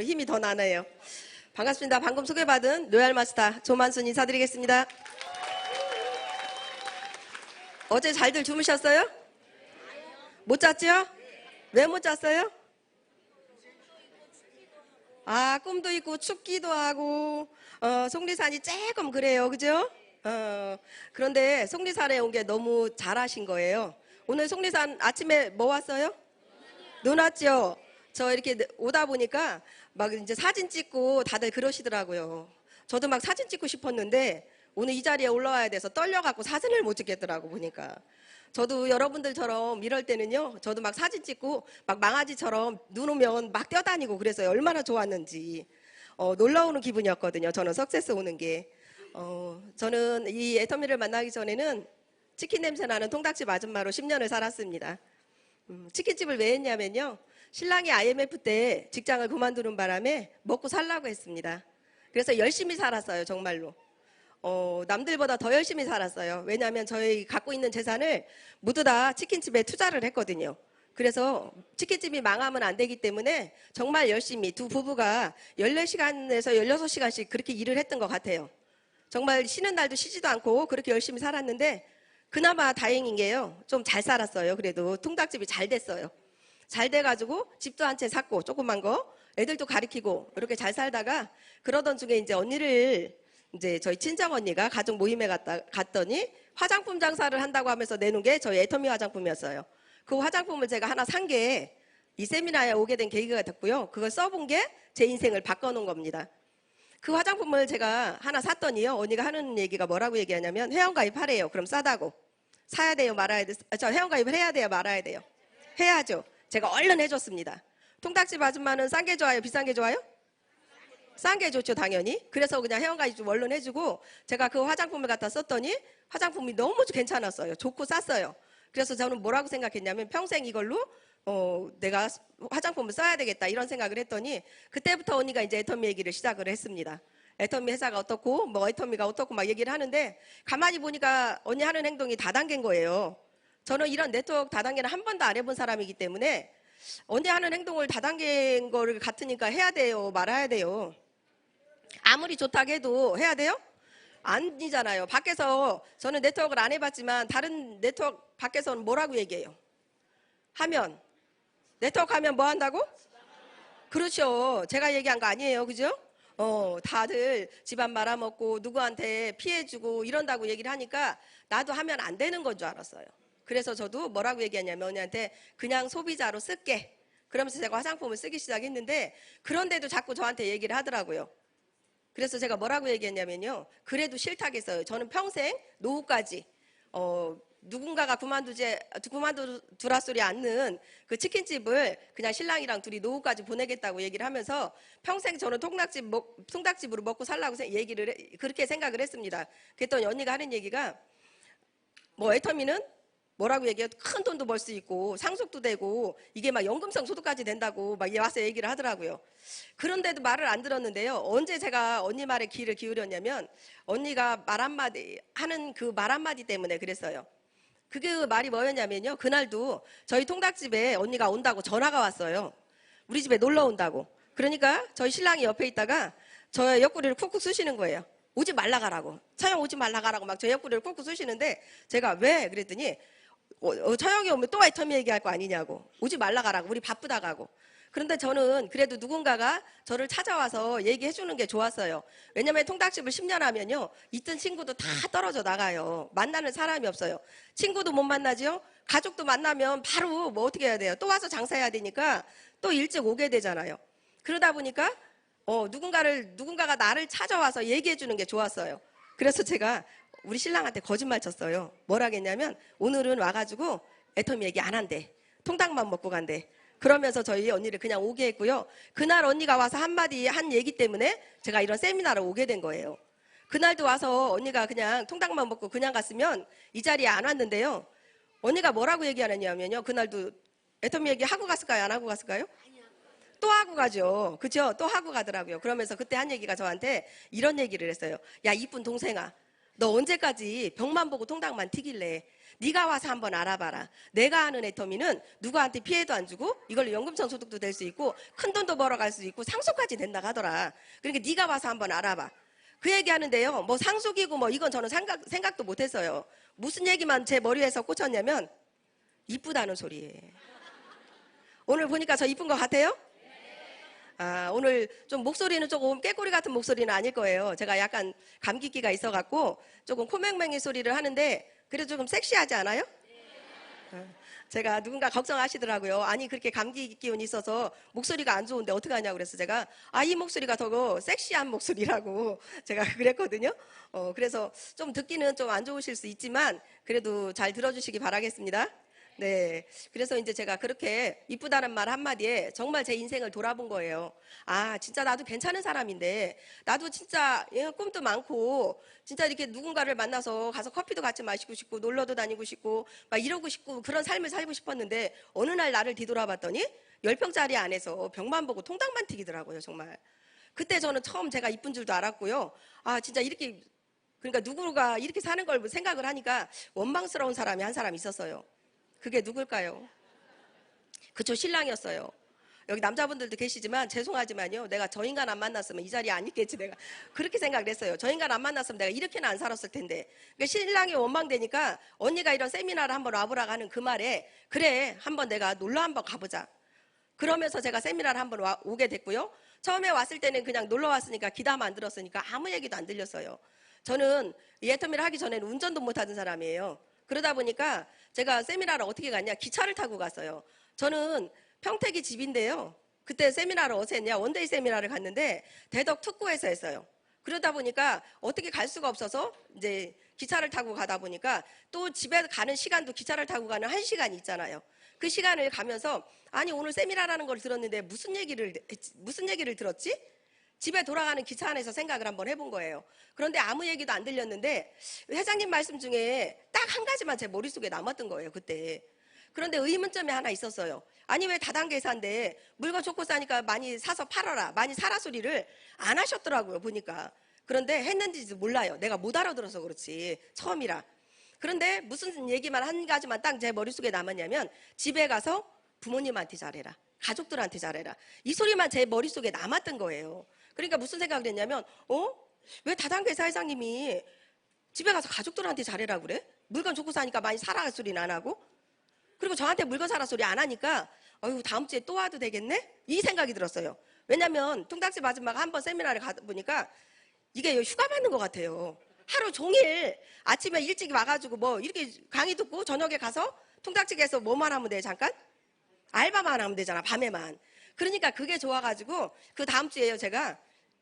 힘이 더 나네요. 반갑습니다. 방금 소개받은 로얄 마스터 조만순 인사드리겠습니다. 어제 잘들 주무셨어요? 못 잤죠? 왜 못 잤어요? 꿈도 있고 춥기도 하고 속리산이 조금 그래요. 그죠? 그런데 속리산에 온 게 너무 잘하신 거예요. 오늘 속리산 아침에 뭐 왔어요? 눈 왔죠? 저 이렇게 오다 보니까 막 이제 사진 찍고 다들 그러시더라고요. 저도 막 사진 찍고 싶었는데 오늘 이 자리에 올라와야 돼서 떨려갖고 사진을 못 찍겠더라고 보니까. 저도 여러분들처럼 이럴 때는요, 저도 막 사진 찍고 막 망아지처럼 눈 오면 막 뛰어다니고 그래서 얼마나 좋았는지 놀라우는 기분이었거든요. 저는 석세스 오는 게. 저는 이 애터미를 만나기 전에는 치킨 냄새 나는 통닭집 아줌마로 10년을 살았습니다. 치킨집을 왜 했냐면요, 신랑이 IMF 때 직장을 그만두는 바람에 먹고 살라고 했습니다. 그래서 열심히 살았어요. 정말로. 남들보다 더 열심히 살았어요. 왜냐하면 저희 갖고 있는 재산을 모두 다 치킨집에 투자를 했거든요. 그래서 치킨집이 망하면 안 되기 때문에 정말 열심히 두 부부가 14시간에서 16시간씩 그렇게 일을 했던 것 같아요. 정말 쉬는 날도 쉬지도 않고 그렇게 열심히 살았는데 그나마 다행인 게요, 좀 잘 살았어요. 그래도 통닭집이 잘 됐어요. 잘 돼가지고 집도 한 채 샀고 조그만 거 애들도 가르치고 이렇게 잘 살다가 그러던 중에 이제 언니를 이제 저희 친정 언니가 가족 모임에 갔더니 화장품 장사를 한다고 하면서 내놓은 게 저희 애터미 화장품이었어요. 그 화장품을 제가 하나 산 게 이 세미나에 오게 된 계기가 됐고요. 그걸 써본 게 제 인생을 바꿔놓은 겁니다. 그 화장품을 제가 하나 샀더니요, 언니가 하는 얘기가 뭐라고 얘기하냐면 회원가입 하래요. 그럼 싸다고. 사야 돼요, 말아야 돼요? 저 회원가입을 해야 돼요, 말아야 돼요? 해야죠. 제가 얼른 해줬습니다. 통닭집 아줌마는 싼 게 좋아요, 비싼 게 좋아요? 싼 게 좋죠, 당연히. 그래서 그냥 회원가입 좀 얼른 해주고 제가 그 화장품을 갖다 썼더니 화장품이 너무 괜찮았어요. 좋고 쌌어요. 그래서 저는 뭐라고 생각했냐면 평생 이걸로 내가 화장품을 써야 되겠다 이런 생각을 했더니 그때부터 언니가 이제 애터미 얘기를 시작을 했습니다. 애터미 회사가 어떻고 뭐 애터미가 어떻고 막 얘기를 하는데 가만히 보니까 언니 하는 행동이 다단계인 거예요. 저는 이런 네트워크 다단계는 한 번도 안 해본 사람이기 때문에 언니 하는 행동을 다단계인 거를 같으니까 해야 돼요, 말아야 돼요. 아무리 좋다고 해도 해야 돼요? 아니잖아요. 밖에서 저는 네트워크를 안 해봤지만 다른 네트워크 밖에서는 뭐라고 얘기해요? 하면 네트워크 하면 뭐 한다고? 그렇죠. 제가 얘기한 거 아니에요. 그죠? 다들 집안 말아먹고 누구한테 피해주고 이런다고 얘기를 하니까 나도 하면 안 되는 건 줄 알았어요. 그래서 저도 뭐라고 얘기하냐면 언니한테 그냥 소비자로 쓸게. 그러면서 제가 화장품을 쓰기 시작했는데 그런데도 자꾸 저한테 얘기를 하더라고요. 그래서 제가 뭐라고 얘기했냐면요, 그래도 싫다겠어요. 저는 평생 노후까지 누군가가 그만두라 소리 않는 그 치킨집을 그냥 신랑이랑 둘이 노후까지 보내겠다고 얘기를 하면서 평생 저는 통닭집으로 먹고 살라고 그렇게 생각을 했습니다. 그랬더니 언니가 하는 얘기가 뭐 애터미는 뭐라고 얘기해요? 큰 돈도 벌 수 있고 상속도 되고 이게 막 연금성 소득까지 된다고 막 와서 얘기를 하더라고요. 그런데도 말을 안 들었는데요. 언제 제가 언니 말에 귀를 기울였냐면 언니가 말 한마디 하는 그 말 한마디 때문에 그랬어요. 그게 말이 뭐였냐면요, 그날도 저희 통닭집에 언니가 온다고 전화가 왔어요. 우리 집에 놀러 온다고. 그러니까 저희 신랑이 옆에 있다가 저의 옆구리를 쿡쿡 쑤시는 거예요. 오지 말라 가라고. 처형 오지 말라 가라고 막 저 옆구리를 쿡쿡 쑤시는데 제가 왜? 그랬더니 처형이 오면 또 애터미 얘기할 거 아니냐고. 오지 말라 가라고. 우리 바쁘다 가고. 그런데 저는 그래도 누군가가 저를 찾아와서 얘기해 주는 게 좋았어요. 왜냐면 통닭집을 10년 하면요, 있던 친구도 다 떨어져 나가요. 만나는 사람이 없어요. 친구도 못 만나죠. 가족도 만나면 바로 뭐 어떻게 해야 돼요? 또 와서 장사해야 되니까 또 일찍 오게 되잖아요. 그러다 보니까 누군가가 나를 찾아와서 얘기해 주는 게 좋았어요. 그래서 제가 우리 신랑한테 거짓말 쳤어요. 뭐라겠냐면 오늘은 와가지고 애터미 얘기 안 한대. 통닭만 먹고 간대. 그러면서 저희 언니를 그냥 오게 했고요. 그날 언니가 와서 한마디 한 얘기 때문에 제가 이런 세미나를 오게 된 거예요. 그날도 와서 언니가 그냥 통닭만 먹고 그냥 갔으면 이 자리에 안 왔는데요. 언니가 뭐라고 얘기하느냐면요, 그날도 애터미 얘기 하고 갔을까요? 안 하고 갔을까요? 또 하고 가죠. 그죠? 또 하고 가더라고요. 그러면서 그때 한 얘기가 저한테 이런 얘기를 했어요. 야, 이쁜 동생아, 너 언제까지 벽만 보고 통닭만 튀길래? 네가 와서 한번 알아봐라. 내가 아는 애터미는 누구한테 피해도 안 주고 이걸로 연금성 소득도 될 수 있고 큰 돈도 벌어갈 수 있고 상속까지 된다 하더라. 그러니까 네가 와서 한번 알아봐. 그 얘기하는데요. 뭐 상속이고 뭐 이건 저는 생각도 못했어요. 무슨 얘기만 제 머리에서 꽂혔냐면 이쁘다는 소리예요. 오늘 보니까 저 이쁜 것 같아요? 오늘 좀 목소리는 조금 깨꼬리 같은 목소리는 아닐 거예요. 제가 약간 감기기가 있어갖고 조금 코맹맹이 소리를 하는데 그래도 조금 섹시하지 않아요? 제가 누군가 걱정하시더라고요. 아니 그렇게 감기 기운이 있어서 목소리가 안 좋은데 어떡하냐고 그래서 제가 이 목소리가 더 섹시한 목소리라고 제가 그랬거든요. 그래서 좀 듣기는 좀 안 좋으실 수 있지만 그래도 잘 들어주시기 바라겠습니다. 네. 그래서 이제 제가 그렇게 이쁘다는 말 한마디에 정말 제 인생을 돌아본 거예요. 진짜 나도 괜찮은 사람인데, 나도 진짜 꿈도 많고, 진짜 이렇게 누군가를 만나서 가서 커피도 같이 마시고 싶고, 놀러도 다니고 싶고, 막 이러고 싶고, 그런 삶을 살고 싶었는데, 어느 날 나를 뒤돌아봤더니, 10평짜리 안에서 벽만 보고 통닭만 튀기더라고요, 정말. 그때 저는 처음 제가 이쁜 줄도 알았고요. 진짜 이렇게, 그러니까 누구가 이렇게 사는 걸 생각을 하니까 원망스러운 사람이 한 사람 있었어요. 그게 누굴까요? 그쵸, 신랑이었어요. 여기 남자분들도 계시지만 죄송하지만요. 내가 저 인간 안 만났으면 이 자리에 안 있겠지. 내가 그렇게 생각을 했어요. 저 인간 안 만났으면 내가 이렇게는 안 살았을 텐데. 그러니까 신랑이 원망되니까 언니가 이런 세미나를 한번 와보라고 하는 그 말에 그래, 한번 내가 놀러 한번 가보자. 그러면서 제가 세미나를 한번 오게 됐고요. 처음에 왔을 때는 그냥 놀러 왔으니까 귀담아 안 들었으니까 아무 얘기도 안 들렸어요. 저는 이 애터미를 하기 전에는 운전도 못 하던 사람이에요. 그러다 보니까 제가 세미나를 어떻게 갔냐? 기차를 타고 갔어요. 저는 평택이 집인데요. 그때 세미나를 어디서 했냐? 원데이 세미나를 갔는데 대덕 특구에서 했어요. 그러다 보니까 어떻게 갈 수가 없어서 이제 기차를 타고 가다 보니까 또 집에 가는 시간도 기차를 타고 가는 1시간이 있잖아요. 그 시간을 가면서 아니 오늘 세미나라는 걸 들었는데 무슨 얘기를 들었지? 집에 돌아가는 기차 안에서 생각을 한번 해본 거예요. 그런데 아무 얘기도 안 들렸는데 회장님 말씀 중에 딱 한 가지만 제 머릿속에 남았던 거예요, 그때. 그런데 의문점이 하나 있었어요. 아니 왜 다단계사인데 물건 좋고 싸니까 많이 사서 팔아라, 많이 사라 소리를 안 하셨더라고요, 보니까. 그런데 했는지도 몰라요. 내가 못 알아들어서 그렇지, 처음이라. 그런데 무슨 얘기만 한 가지만 딱 제 머릿속에 남았냐면 집에 가서 부모님한테 잘해라, 가족들한테 잘해라, 이 소리만 제 머릿속에 남았던 거예요. 그러니까 무슨 생각을 했냐면 왜 다단계사 회장님이 집에 가서 가족들한테 잘해라 그래? 물건 좋고 사니까 많이 사라 소리는 안 하고, 그리고 저한테 물건 사라 소리 안 하니까 다음 주에 또 와도 되겠네? 이 생각이 들었어요. 왜냐면 통닭집 아줌마가 한번 세미나를 가보니까 이게 휴가 받는 것 같아요. 하루 종일 아침에 일찍 와가지고 뭐 이렇게 강의 듣고 저녁에 가서 통닭집에서 뭐만 하면 돼? 잠깐? 알바만 하면 되잖아, 밤에만. 그러니까 그게 좋아가지고 그 다음 주에요, 제가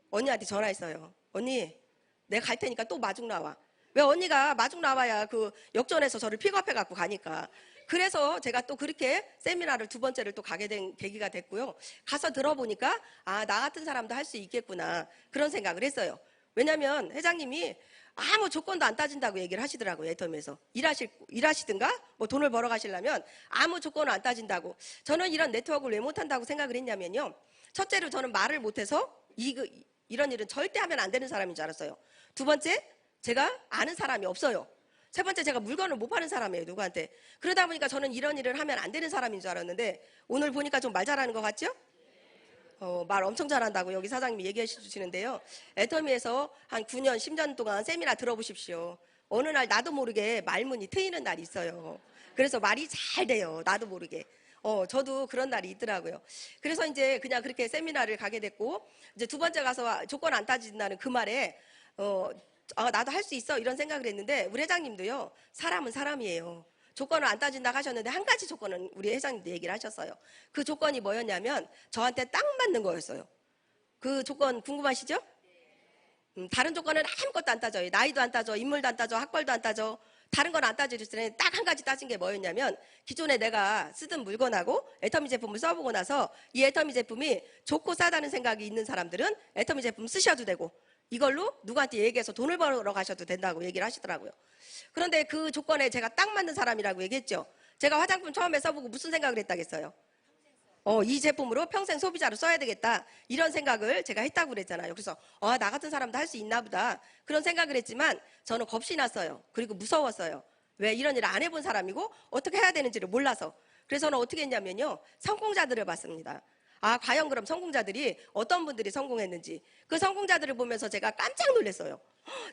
언니한테 전화했어요. 언니, 내가 갈 테니까 또 마중 나와. 왜 언니가 마중 나와야 그 역전해서 저를 픽업해갖고 가니까. 그래서 제가 또 그렇게 세미나를 두 번째를 또 가게 된 계기가 됐고요. 가서 들어보니까 나 같은 사람도 할 수 있겠구나, 그런 생각을 했어요. 왜냐면 회장님이 아무 조건도 안 따진다고 얘기를 하시더라고요. 애터미에서 일하시든가 뭐 돈을 벌어 가시려면 아무 조건을 안 따진다고. 저는 이런 네트워크를 왜 못한다고 생각을 했냐면요, 첫째로 저는 말을 못해서 이런 일은 절대 하면 안 되는 사람인 줄 알았어요. 두 번째, 제가 아는 사람이 없어요. 세 번째, 제가 물건을 못 파는 사람이에요, 누구한테. 그러다 보니까 저는 이런 일을 하면 안 되는 사람인 줄 알았는데 오늘 보니까 좀 말 잘하는 것 같죠? 말 엄청 잘한다고 여기 사장님이 얘기해 주시는데요. 애터미에서 한 9년, 10년 동안 세미나 들어보십시오. 어느 날 나도 모르게 말문이 트이는 날이 있어요. 그래서 말이 잘 돼요, 나도 모르게. 저도 그런 날이 있더라고요. 그래서 이제 그냥 그렇게 세미나를 가게 됐고, 이제 두 번째 가서 조건 안 따진다는 그 말에, 나도 할 수 있어, 이런 생각을 했는데, 우리 회장님도요, 사람은 사람이에요. 조건을 안 따진다 하셨는데 한 가지 조건은 우리 회장님도 얘기를 하셨어요. 그 조건이 뭐였냐면 저한테 딱 맞는 거였어요. 그 조건 궁금하시죠? 다른 조건은 아무것도 안 따져요. 나이도 안 따져, 인물도 안 따져, 학벌도 안 따져, 다른 건 안 따지는데 딱 한 가지 따진 게 뭐였냐면, 기존에 내가 쓰던 물건하고 애터미 제품을 써보고 나서 이 애터미 제품이 좋고 싸다는 생각이 있는 사람들은 애터미 제품 쓰셔도 되고 이걸로 누구한테 얘기해서 돈을 벌어 가셔도 된다고 얘기를 하시더라고요. 그런데 그 조건에 제가 딱 맞는 사람이라고 얘기했죠. 제가 화장품 처음에 써보고 무슨 생각을 했다겠어요? 이 제품으로 평생 소비자로 써야 되겠다, 이런 생각을 제가 했다고 그랬잖아요. 그래서 나 같은 사람도 할 수 있나 보다, 그런 생각을 했지만 저는 겁이 났어요. 그리고 무서웠어요. 왜 이런 일을 안 해본 사람이고 어떻게 해야 되는지를 몰라서. 그래서 저는 어떻게 했냐면요. 성공자들을 봤습니다. 아, 과연 그럼 성공자들이 어떤 분들이 성공했는지. 그 성공자들을 보면서 제가 깜짝 놀랐어요.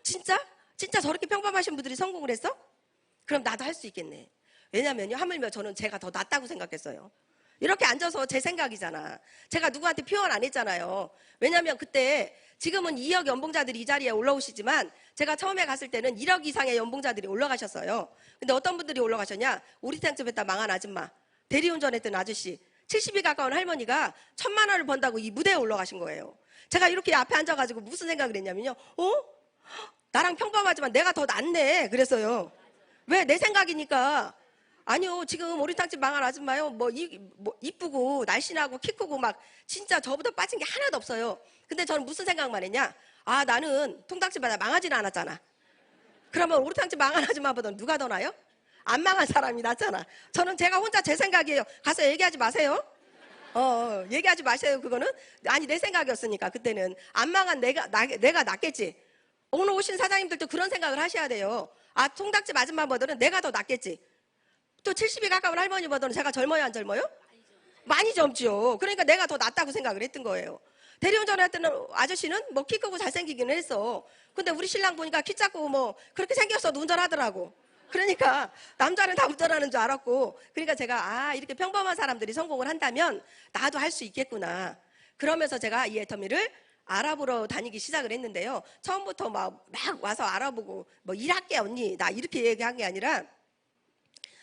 진짜? 진짜 저렇게 평범하신 분들이 성공을 했어? 그럼 나도 할 수 있겠네. 왜냐면요. 하물며 저는 제가 더 낫다고 생각했어요. 이렇게 앉아서 제 생각이잖아. 제가 누구한테 표현 안 했잖아요. 왜냐면 그때 지금은 2억 연봉자들이 이 자리에 올라오시지만 제가 처음에 갔을 때는 1억 이상의 연봉자들이 올라가셨어요. 근데 어떤 분들이 올라가셨냐? 우리 탕집 했다 망한 아줌마, 대리운전했던 아저씨, 70이 가까운 할머니가 1,000만 원을 번다고 이 무대에 올라가신 거예요. 제가 이렇게 앞에 앉아가지고 무슨 생각을 했냐면요. 나랑 평범하지만 내가 더 낫네. 그랬어요. 왜? 내 생각이니까. 아니요, 지금 오리탕집 망한 아줌마요. 뭐 이쁘고 날씬하고 키 크고 막 진짜 저보다 빠진 게 하나도 없어요. 근데 저는 무슨 생각만 했냐? 아, 나는 통닭집마다 망하지는 않았잖아. 그러면 오리탕집 망한 아줌마보다 누가 더 나요? 안 망한 사람이 낫잖아. 저는 제가 혼자 제 생각이에요. 가서 얘기하지 마세요. 얘기하지 마세요. 그거는 아니 내 생각이었으니까 그때는 안 망한 내가 낫겠지. 오늘 오신 사장님들도 그런 생각을 하셔야 돼요. 아, 통닭집 아줌마보다는 내가 더 낫겠지. 또 70이 가까운 할머니보다는 제가 젊어요, 안 젊어요? 많이 젊죠. 그러니까 내가 더 낫다고 생각을 했던 거예요. 대리운전을 할 때는 아저씨는 뭐 키 크고 잘생기기는 했어. 근데 우리 신랑 보니까 키 작고 뭐 그렇게 생겼어도 운전하더라고. 그러니까 남자는 다 운전하는 줄 알았고, 그러니까 제가 아, 이렇게 평범한 사람들이 성공을 한다면 나도 할 수 있겠구나. 그러면서 제가 이 애터미를 알아보러 다니기 시작을 했는데요. 처음부터 막 와서 알아보고 뭐 일할게 언니 나 이렇게 얘기한 게 아니라,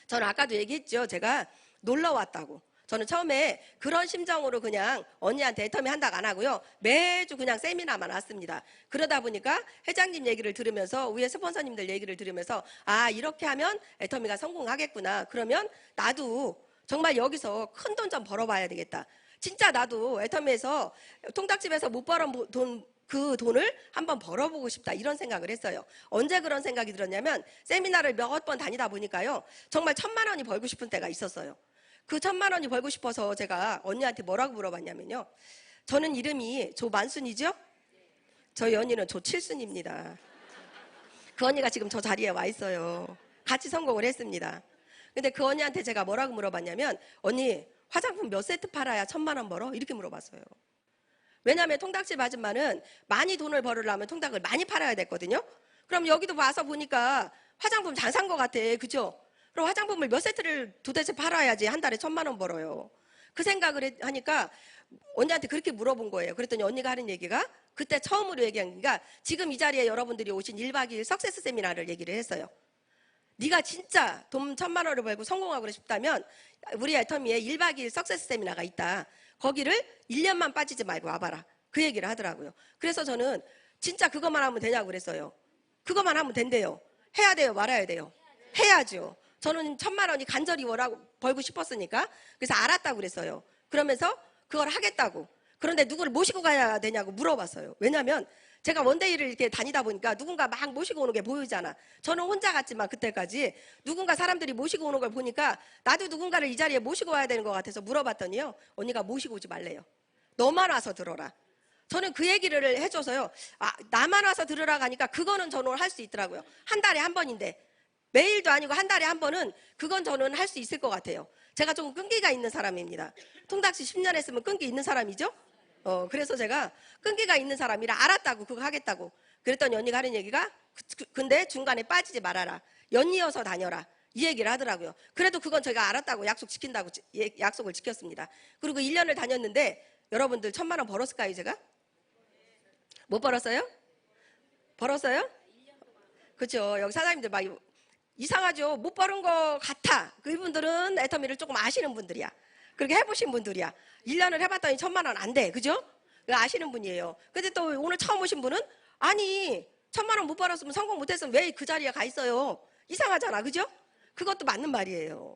저는 아까도 얘기했죠. 제가 놀러 왔다고. 저는 처음에 그런 심정으로 그냥 언니한테 애터미 한다고 안 하고요. 매주 그냥 세미나만 왔습니다. 그러다 보니까 회장님 얘기를 들으면서 위에 스폰서님들 얘기를 들으면서 아, 이렇게 하면 애터미가 성공하겠구나. 그러면 나도 정말 여기서 큰 돈 좀 벌어봐야 되겠다. 진짜 나도 애터미에서 통닭집에서 못 벌은 돈, 그 돈을 한번 벌어보고 싶다 이런 생각을 했어요. 언제 그런 생각이 들었냐면 세미나를 몇 번 다니다 보니까요. 정말 1,000만 원이 벌고 싶은 때가 있었어요. 그 1,000만 원이 벌고 싶어서 제가 언니한테 뭐라고 물어봤냐면요. 저는 이름이 조만순이죠? 저희 언니는 조칠순입니다. 그 언니가 지금 저 자리에 와 있어요. 같이 성공을 했습니다. 근데 그 언니한테 제가 뭐라고 물어봤냐면 언니 화장품 몇 세트 팔아야 1,000만 원 벌어? 이렇게 물어봤어요. 왜냐하면 통닭집 아줌마는 많이 돈을 벌으려면 통닭을 많이 팔아야 됐거든요. 그럼 여기도 와서 보니까 화장품 잘 산 것 같아. 그죠? 그럼 화장품을 몇 세트를 도대체 팔아야지 한 달에 1,000만 원 벌어요. 그 생각을 하니까 언니한테 그렇게 물어본 거예요. 그랬더니 언니가 하는 얘기가 그때 처음으로 얘기한 게 지금 이 자리에 여러분들이 오신 1박 2일 석세스 세미나를 얘기를 했어요. 네가 진짜 돈 1,000만 원을 벌고 성공하고 싶다면 우리 애터미에 1박 2일 석세스 세미나가 있다. 거기를 1년만 빠지지 말고 와봐라. 그 얘기를 하더라고요. 그래서 저는 진짜 그것만 하면 되냐고 그랬어요. 그것만 하면 된대요. 해야 돼요? 말아야 돼요? 해야죠. 저는 1,000만 원이 간절히 벌고 싶었으니까 그래서 알았다고 그랬어요. 그러면서 그걸 하겠다고. 그런데 누구를 모시고 가야 되냐고 물어봤어요. 왜냐하면 제가 원데이를 이렇게 다니다 보니까 누군가 막 모시고 오는 게 보이잖아. 저는 혼자 갔지만 그때까지 누군가 사람들이 모시고 오는 걸 보니까 나도 누군가를 이 자리에 모시고 와야 되는 것 같아서 물어봤더니요. 언니가 모시고 오지 말래요. 너만 와서 들어라. 저는 그 얘기를 해줘서요. 아, 나만 와서 들으라고 하니까 그거는 저는 할 수 있더라고요. 한 달에 한 번인데. 매일도 아니고 한 달에 한 번은 그건 저는 할 수 있을 것 같아요. 제가 조금 끈기가 있는 사람입니다. 통닭집 10년 했으면 끈기 있는 사람이죠? 그래서 제가 끈기가 있는 사람이라 알았다고 그거 하겠다고. 그랬더니 언니가 하는 얘기가 근데 중간에 빠지지 말아라. 연이어서 다녀라. 이 얘기를 하더라고요. 그래도 그건 제가 알았다고 약속을 지켰습니다. 그리고 1년을 다녔는데 여러분들 1,000만 원 벌었을까요 제가? 못 벌었어요? 벌었어요? 그렇죠. 여기 사장님들 막 이상하죠. 못 벌은 것 같아. 그분들은 애터미를 조금 아시는 분들이야. 그렇게 해보신 분들이야. 1년을 해봤더니 1,000만 원 안 돼. 그죠? 아시는 분이에요. 근데 또 오늘 처음 오신 분은 아니 1,000만 원 못 벌었으면 성공 못했으면 왜 그 자리에 가 있어요? 이상하잖아. 그죠? 그것도 맞는 말이에요.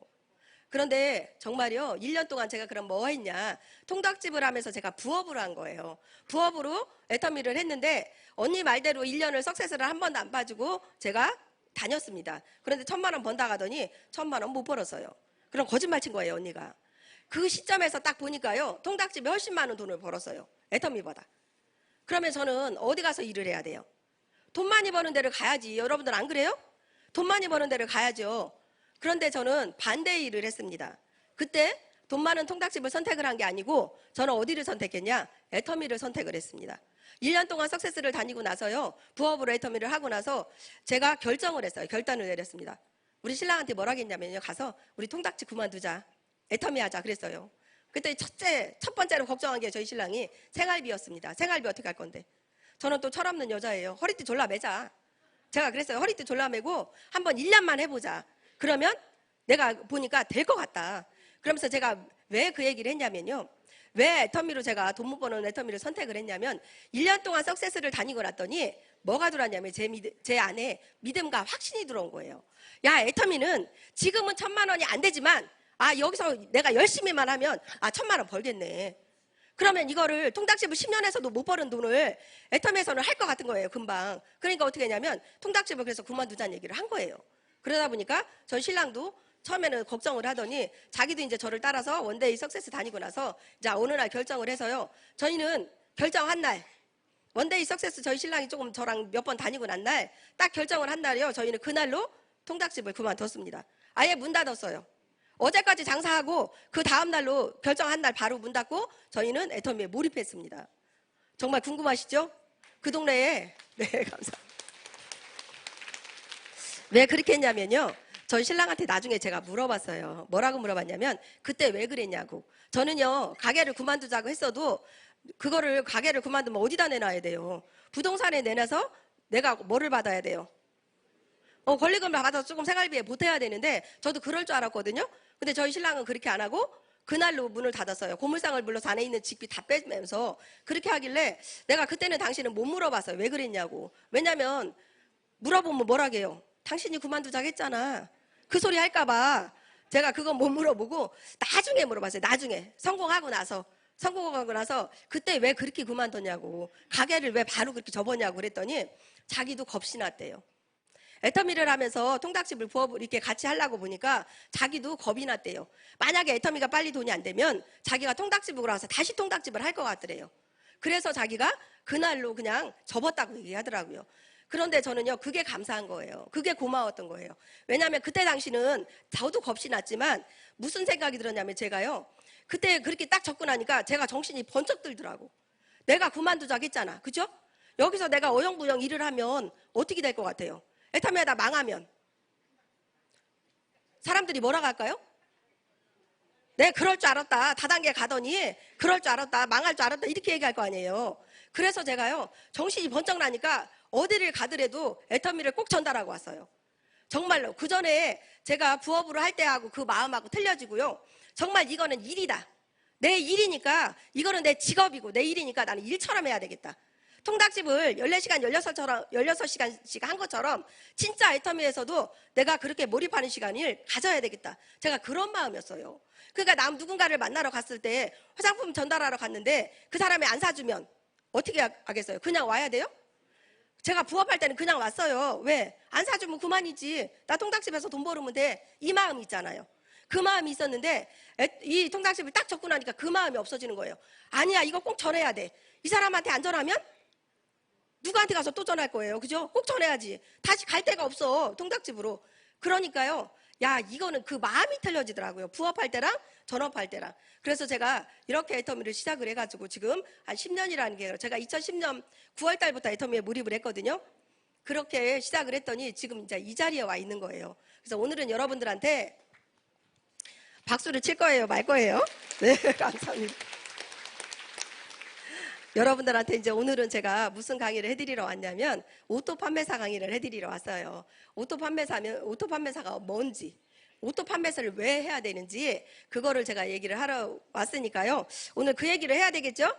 그런데 정말요 1년 동안 제가 그럼 뭐 했냐, 통닭집을 하면서 제가 부업을 한 거예요. 부업으로 애터미를 했는데 언니 말대로 1년을 석세스를 한 번도 안 봐주고 제가 다녔습니다. 그런데 1,000만 원 번다 가더니 1,000만 원 못 벌었어요. 그럼 거짓말 친 거예요 언니가. 그 시점에서 딱 보니까요 통닭집이 훨씬 많은 돈을 벌었어요. 애터미보다. 그러면 저는 어디 가서 일을 해야 돼요? 돈 많이 버는 데를 가야지. 여러분들 안 그래요? 돈 많이 버는 데를 가야죠. 그런데 저는 반대의 일을 했습니다. 그때 돈 많은 통닭집을 선택을 한 게 아니고 저는 어디를 선택했냐? 애터미를 선택을 했습니다. 1년 동안 석세스를 다니고 나서요. 부업으로 애터미를 하고 나서 제가 결정을 했어요. 결단을 내렸습니다. 우리 신랑한테 뭐라 했냐면요. 가서 우리 통닭집 그만두자. 애터미 하자 그랬어요. 그때 첫 번째로 걱정한 게 저희 신랑이 생활비였습니다. 생활비 어떻게 할 건데. 저는 또 철없는 여자예요. 허리띠 졸라 매자. 제가 그랬어요. 허리띠 졸라 매고 한번 1년만 해보자. 그러면 내가 보니까 될 것 같다. 그러면서 제가 왜 그 얘기를 했냐면요. 왜 애터미로 제가 돈 못 버는 애터미를 선택을 했냐면 1년 동안 석세스를 다니고 났더니 뭐가 들어왔냐면 제 안에 믿음과 확신이 들어온 거예요. 야, 애터미는 지금은 1,000만 원이 안 되지만 여기서 내가 열심히만 하면 1,000만 원 벌겠네. 그러면 이거를 통닭집을 10년 해서도 못 버는 돈을 애터미에서는 할 것 같은 거예요. 금방. 그러니까 어떻게 했냐면 통닭집을 그래서 그만두자는 얘기를 한 거예요. 그러다 보니까 저희 신랑도 처음에는 걱정을 하더니 자기도 이제 저를 따라서 원데이 석세스 다니고 나서 이제 어느 날 결정을 해서요. 저희는 결정한 날 원데이 석세스 저희 신랑이 조금 저랑 몇 번 다니고 난 날 딱 결정을 한 날이요. 저희는 그날로 통닭집을 그만뒀습니다. 아예 문 닫았어요. 어제까지 장사하고 그 다음 날로 결정한 날 바로 문 닫고 저희는 애터미에 몰입했습니다. 정말 궁금하시죠? 그 동네에 네 감사합니다. 왜 그렇게 했냐면요. 저희 신랑한테 나중에 제가 물어봤어요. 뭐라고 물어봤냐면 그때 왜 그랬냐고. 저는요 가게를 그만두자고 했어도 그거를 가게를 그만두면 어디다 내놔야 돼요. 부동산에 내놔서 내가 뭐를 받아야 돼요. 권리금을 받아서 조금 생활비에 보태야 되는데 저도 그럴 줄 알았거든요. 근데 저희 신랑은 그렇게 안 하고 그날로 문을 닫았어요. 고물상을 불러서 안에 있는 집비 다 빼면서 그렇게 하길래 내가 그때는 당신은 못 물어봤어요. 왜 그랬냐고. 왜냐면 물어보면 뭐라게요. 당신이 그만두자고 했잖아. 그 소리 할까봐 제가 그건 못 물어보고 나중에 물어봤어요. 나중에 성공하고 나서 그때 왜 그렇게 그만뒀냐고. 가게를 왜 바로 그렇게 접었냐고 그랬더니 자기도 겁이 났대요. 애터미를 하면서 통닭집을 부업을 이렇게 같이 하려고 보니까 자기도 겁이 났대요. 만약에 애터미가 빨리 돈이 안 되면 자기가 통닭집으로 와서 다시 통닭집을 할 것 같더래요. 그래서 자기가 그날로 그냥 접었다고 얘기하더라고요. 그런데 저는요 그게 감사한 거예요. 그게 고마웠던 거예요. 왜냐하면 그때 당시는 저도 겁이 났지만 무슨 생각이 들었냐면 제가요 그때 그렇게 딱 접근하니까 제가 정신이 번쩍 들더라고. 내가 그만두자고 했잖아. 그죠? 여기서 내가 어영부영 일을 하면 어떻게 될 것 같아요? 애터미하다 망하면 사람들이 뭐라고 할까요? 네, 그럴 줄 알았다. 다단계 가더니 그럴 줄 알았다. 망할 줄 알았다. 이렇게 얘기할 거 아니에요. 그래서 제가요 정신이 번쩍 나니까 어디를 가더라도 애터미를 꼭 전달하고 왔어요. 정말로 그 전에 제가 부업으로 할 때하고 그 마음하고 틀려지고요. 정말 이거는 일이다. 내 일이니까 이거는 내 직업이고 내 일이니까 나는 일처럼 해야 되겠다. 통닭집을 14시간, 16시간씩 한 것처럼 진짜 애터미에서도 내가 그렇게 몰입하는 시간을 가져야 되겠다. 제가 그런 마음이었어요. 그러니까 누군가를 만나러 갔을 때 화장품 전달하러 갔는데 그 사람이 안 사주면 어떻게 하겠어요? 그냥 와야 돼요? 제가 부업할 때는 그냥 왔어요. 왜? 안 사주면 그만이지. 나 통닭집에서 돈 벌으면 돼. 이 마음이 있잖아요. 그 마음이 있었는데 이 통닭집을 딱 접근하니까 그 마음이 없어지는 거예요. 아니야, 이거 꼭 전해야 돼. 이 사람한테 안 전하면 누구한테 가서 또 전할 거예요. 그죠? 꼭 전해야지. 다시 갈 데가 없어. 통닭집으로. 그러니까요. 야, 이거는 그 마음이 틀려지더라고요. 부업할 때랑 전업할 때랑. 그래서 제가 이렇게 애터미를 시작을 해가지고 지금 한 10년이라는 게 제가 2010년 9월 달부터 애터미에 몰입을 했거든요. 그렇게 시작을 했더니 지금 이제 이 자리에 와 있는 거예요. 그래서 오늘은 여러분들한테 박수를 칠 거예요? 말 거예요? 네, 감사합니다. 여러분들한테 이제 오늘은 제가 무슨 강의를 해드리러 왔냐면 오토 판매사 강의를 해드리러 왔어요. 오토 판매사가 뭔지, 오토 판매사를 왜 해야 되는지 그거를 제가 얘기를 하러 왔으니까요. 오늘 그 얘기를 해야 되겠죠?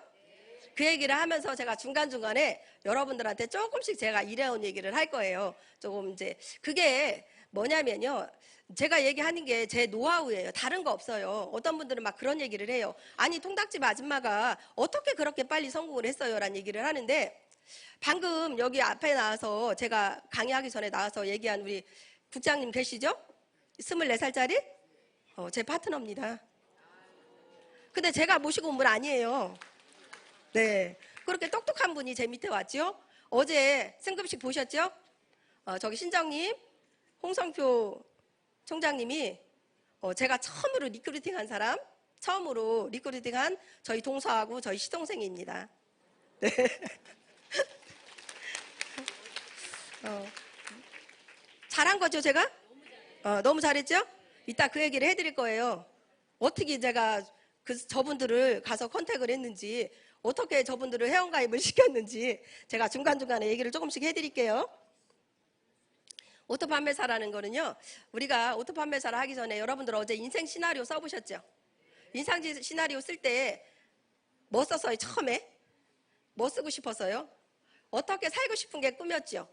그 얘기를 하면서 제가 중간중간에 여러분들한테 조금씩 제가 일해온 얘기를 할 거예요. 조금 이제 그게 뭐냐면요. 제가 얘기하는 게 제 노하우예요. 다른 거 없어요. 어떤 분들은 막 그런 얘기를 해요. 아니 통닭집 아줌마가 어떻게 그렇게 빨리 성공을 했어요? 라는 얘기를 하는데 방금 여기 앞에 나와서 제가 강의하기 전에 나와서 얘기한 우리 국장님 계시죠? 24살짜리? 제 파트너입니다. 근데 제가 모시고 온 분 아니에요. 네, 그렇게 똑똑한 분이 제 밑에 왔죠. 어제 승급식 보셨죠? 저기 신정님, 홍성표 총장님이 제가 처음으로 리크루팅한 사람, 처음으로 리크루팅한 저희 동서하고 저희 시동생입니다. 네. 잘한 거죠, 제가? 너무 잘했죠? 이따 그 얘기를 해드릴 거예요. 어떻게 제가 저분들을 가서 컨택을 했는지, 어떻게 저분들을 회원가입을 시켰는지 제가 중간중간에 얘기를 조금씩 해드릴게요. 오토 판매사라는 거는요, 우리가 오토 판매사를 하기 전에 여러분들 어제 인생 시나리오 써보셨죠? 인상 시나리오 쓸 때 뭐 썼어요? 처음에? 뭐 쓰고 싶었어요? 어떻게 살고 싶은 게 꿈이었죠?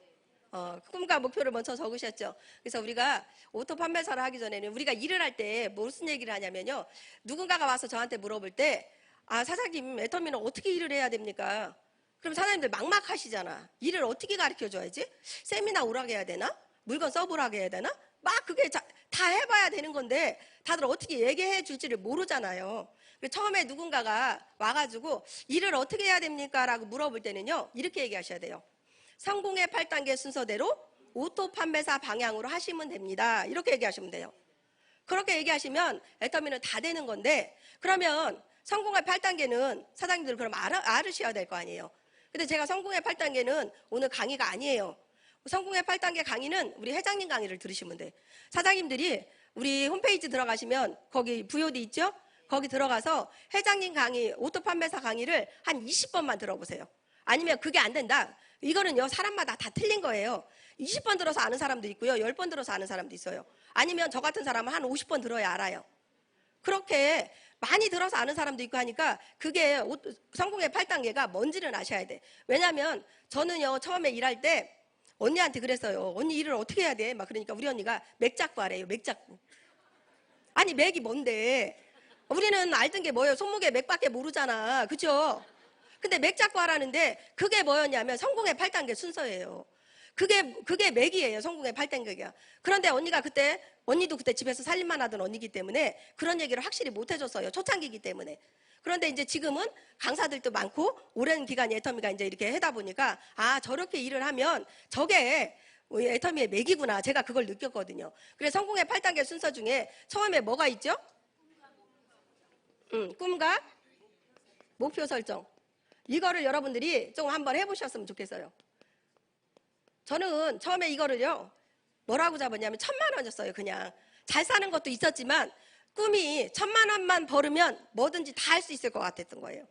꿈과 목표를 먼저 적으셨죠? 그래서 우리가 오토 판매사를 하기 전에는 우리가 일을 할 때 무슨 얘기를 하냐면요, 누군가가 와서 저한테 물어볼 때, 사장님, 애터미는 어떻게 일을 해야 됩니까? 그럼 사장님들 막막하시잖아. 일을 어떻게 가르쳐 줘야지? 세미나 오라고 해야 되나? 물건 써보라고 해야 되나? 막 그게 다 해봐야 되는 건데 다들 어떻게 얘기해 줄지를 모르잖아요. 처음에 누군가가 와가지고 일을 어떻게 해야 됩니까? 라고 물어볼 때는요, 이렇게 얘기하셔야 돼요. 성공의 8단계 순서대로 오토 판매사 방향으로 하시면 됩니다. 이렇게 얘기하시면 돼요. 그렇게 얘기하시면 애터미는 다 되는 건데, 그러면 성공의 8단계는 사장님들 그럼 알으셔야 될 거 아니에요. 근데 제가 성공의 8단계는 오늘 강의가 아니에요. 성공의 8단계 강의는 우리 회장님 강의를 들으시면 돼. 사장님들이 우리 홈페이지 들어가시면 거기 VOD 있죠? 거기 들어가서 회장님 강의, 오토 판매사 강의를 한 20번만 들어보세요. 아니면 그게 안 된다. 이거는요, 사람마다 다 틀린 거예요. 20번 들어서 아는 사람도 있고요, 10번 들어서 아는 사람도 있어요. 아니면 저 같은 사람은 한 50번 들어야 알아요. 그렇게 많이 들어서 아는 사람도 있고 하니까 그게 성공의 8단계가 뭔지는 아셔야 돼. 왜냐면 저는요, 처음에 일할 때 언니한테 그랬어요. 언니 일을 어떻게 해야 돼? 막 그러니까 우리 언니가 맥작구 하래요. 맥작구. 아니, 맥이 뭔데? 우리는 알던 게 뭐예요? 손목에 맥밖에 모르잖아. 그죠? 근데 맥작구 하라는데 그게 뭐였냐면 성공의 8단계 순서예요. 그게 맥이에요. 성공의 8단계가. 그런데 언니도 그때 집에서 살림만 하던 언니기 때문에 그런 얘기를 확실히 못 해줬어요. 초창기이기 때문에. 그런데 이제 지금은 강사들도 많고 오랜 기간 애터미가 이제 이렇게 하다 보니까 저렇게 일을 하면 저게 애터미의 맥이구나. 제가 그걸 느꼈거든요. 그래서 성공의 8단계 순서 중에 처음에 뭐가 있죠? 꿈과 목표 설정. 이거를 여러분들이 좀 한번 해보셨으면 좋겠어요. 저는 처음에 이거를요, 뭐라고 잡았냐면 1,000만 원이었어요. 그냥 잘 사는 것도 있었지만 꿈이 1,000만 원만 벌으면 뭐든지 다 할 수 있을 것 같았던 거예요.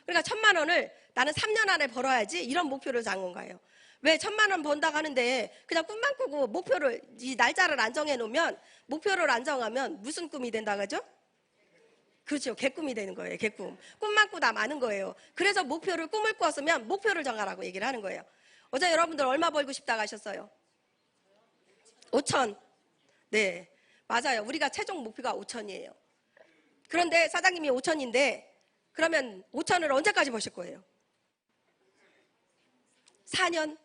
그러니까 1,000만 원을 나는 3년 안에 벌어야지, 이런 목표를 잡은 거예요. 왜 1,000만 원 번다고 하는데 그냥 꿈만 꾸고 목표를, 이 날짜를 안 정해 놓으면, 목표를 안 정하면 무슨 꿈이 된다 그죠? 그렇죠. 개꿈이 되는 거예요. 개꿈. 꿈만 꾸다 마는 거예요. 그래서 꿈을 꾸었으면 목표를 정하라고 얘기를 하는 거예요. 어제 여러분들 얼마 벌고 싶다고 하셨어요? 5천. 네, 맞아요. 우리가 최종 목표가 5천이에요. 그런데 사장님이 5천인데 그러면 5천을 언제까지 버실 거예요? 4년.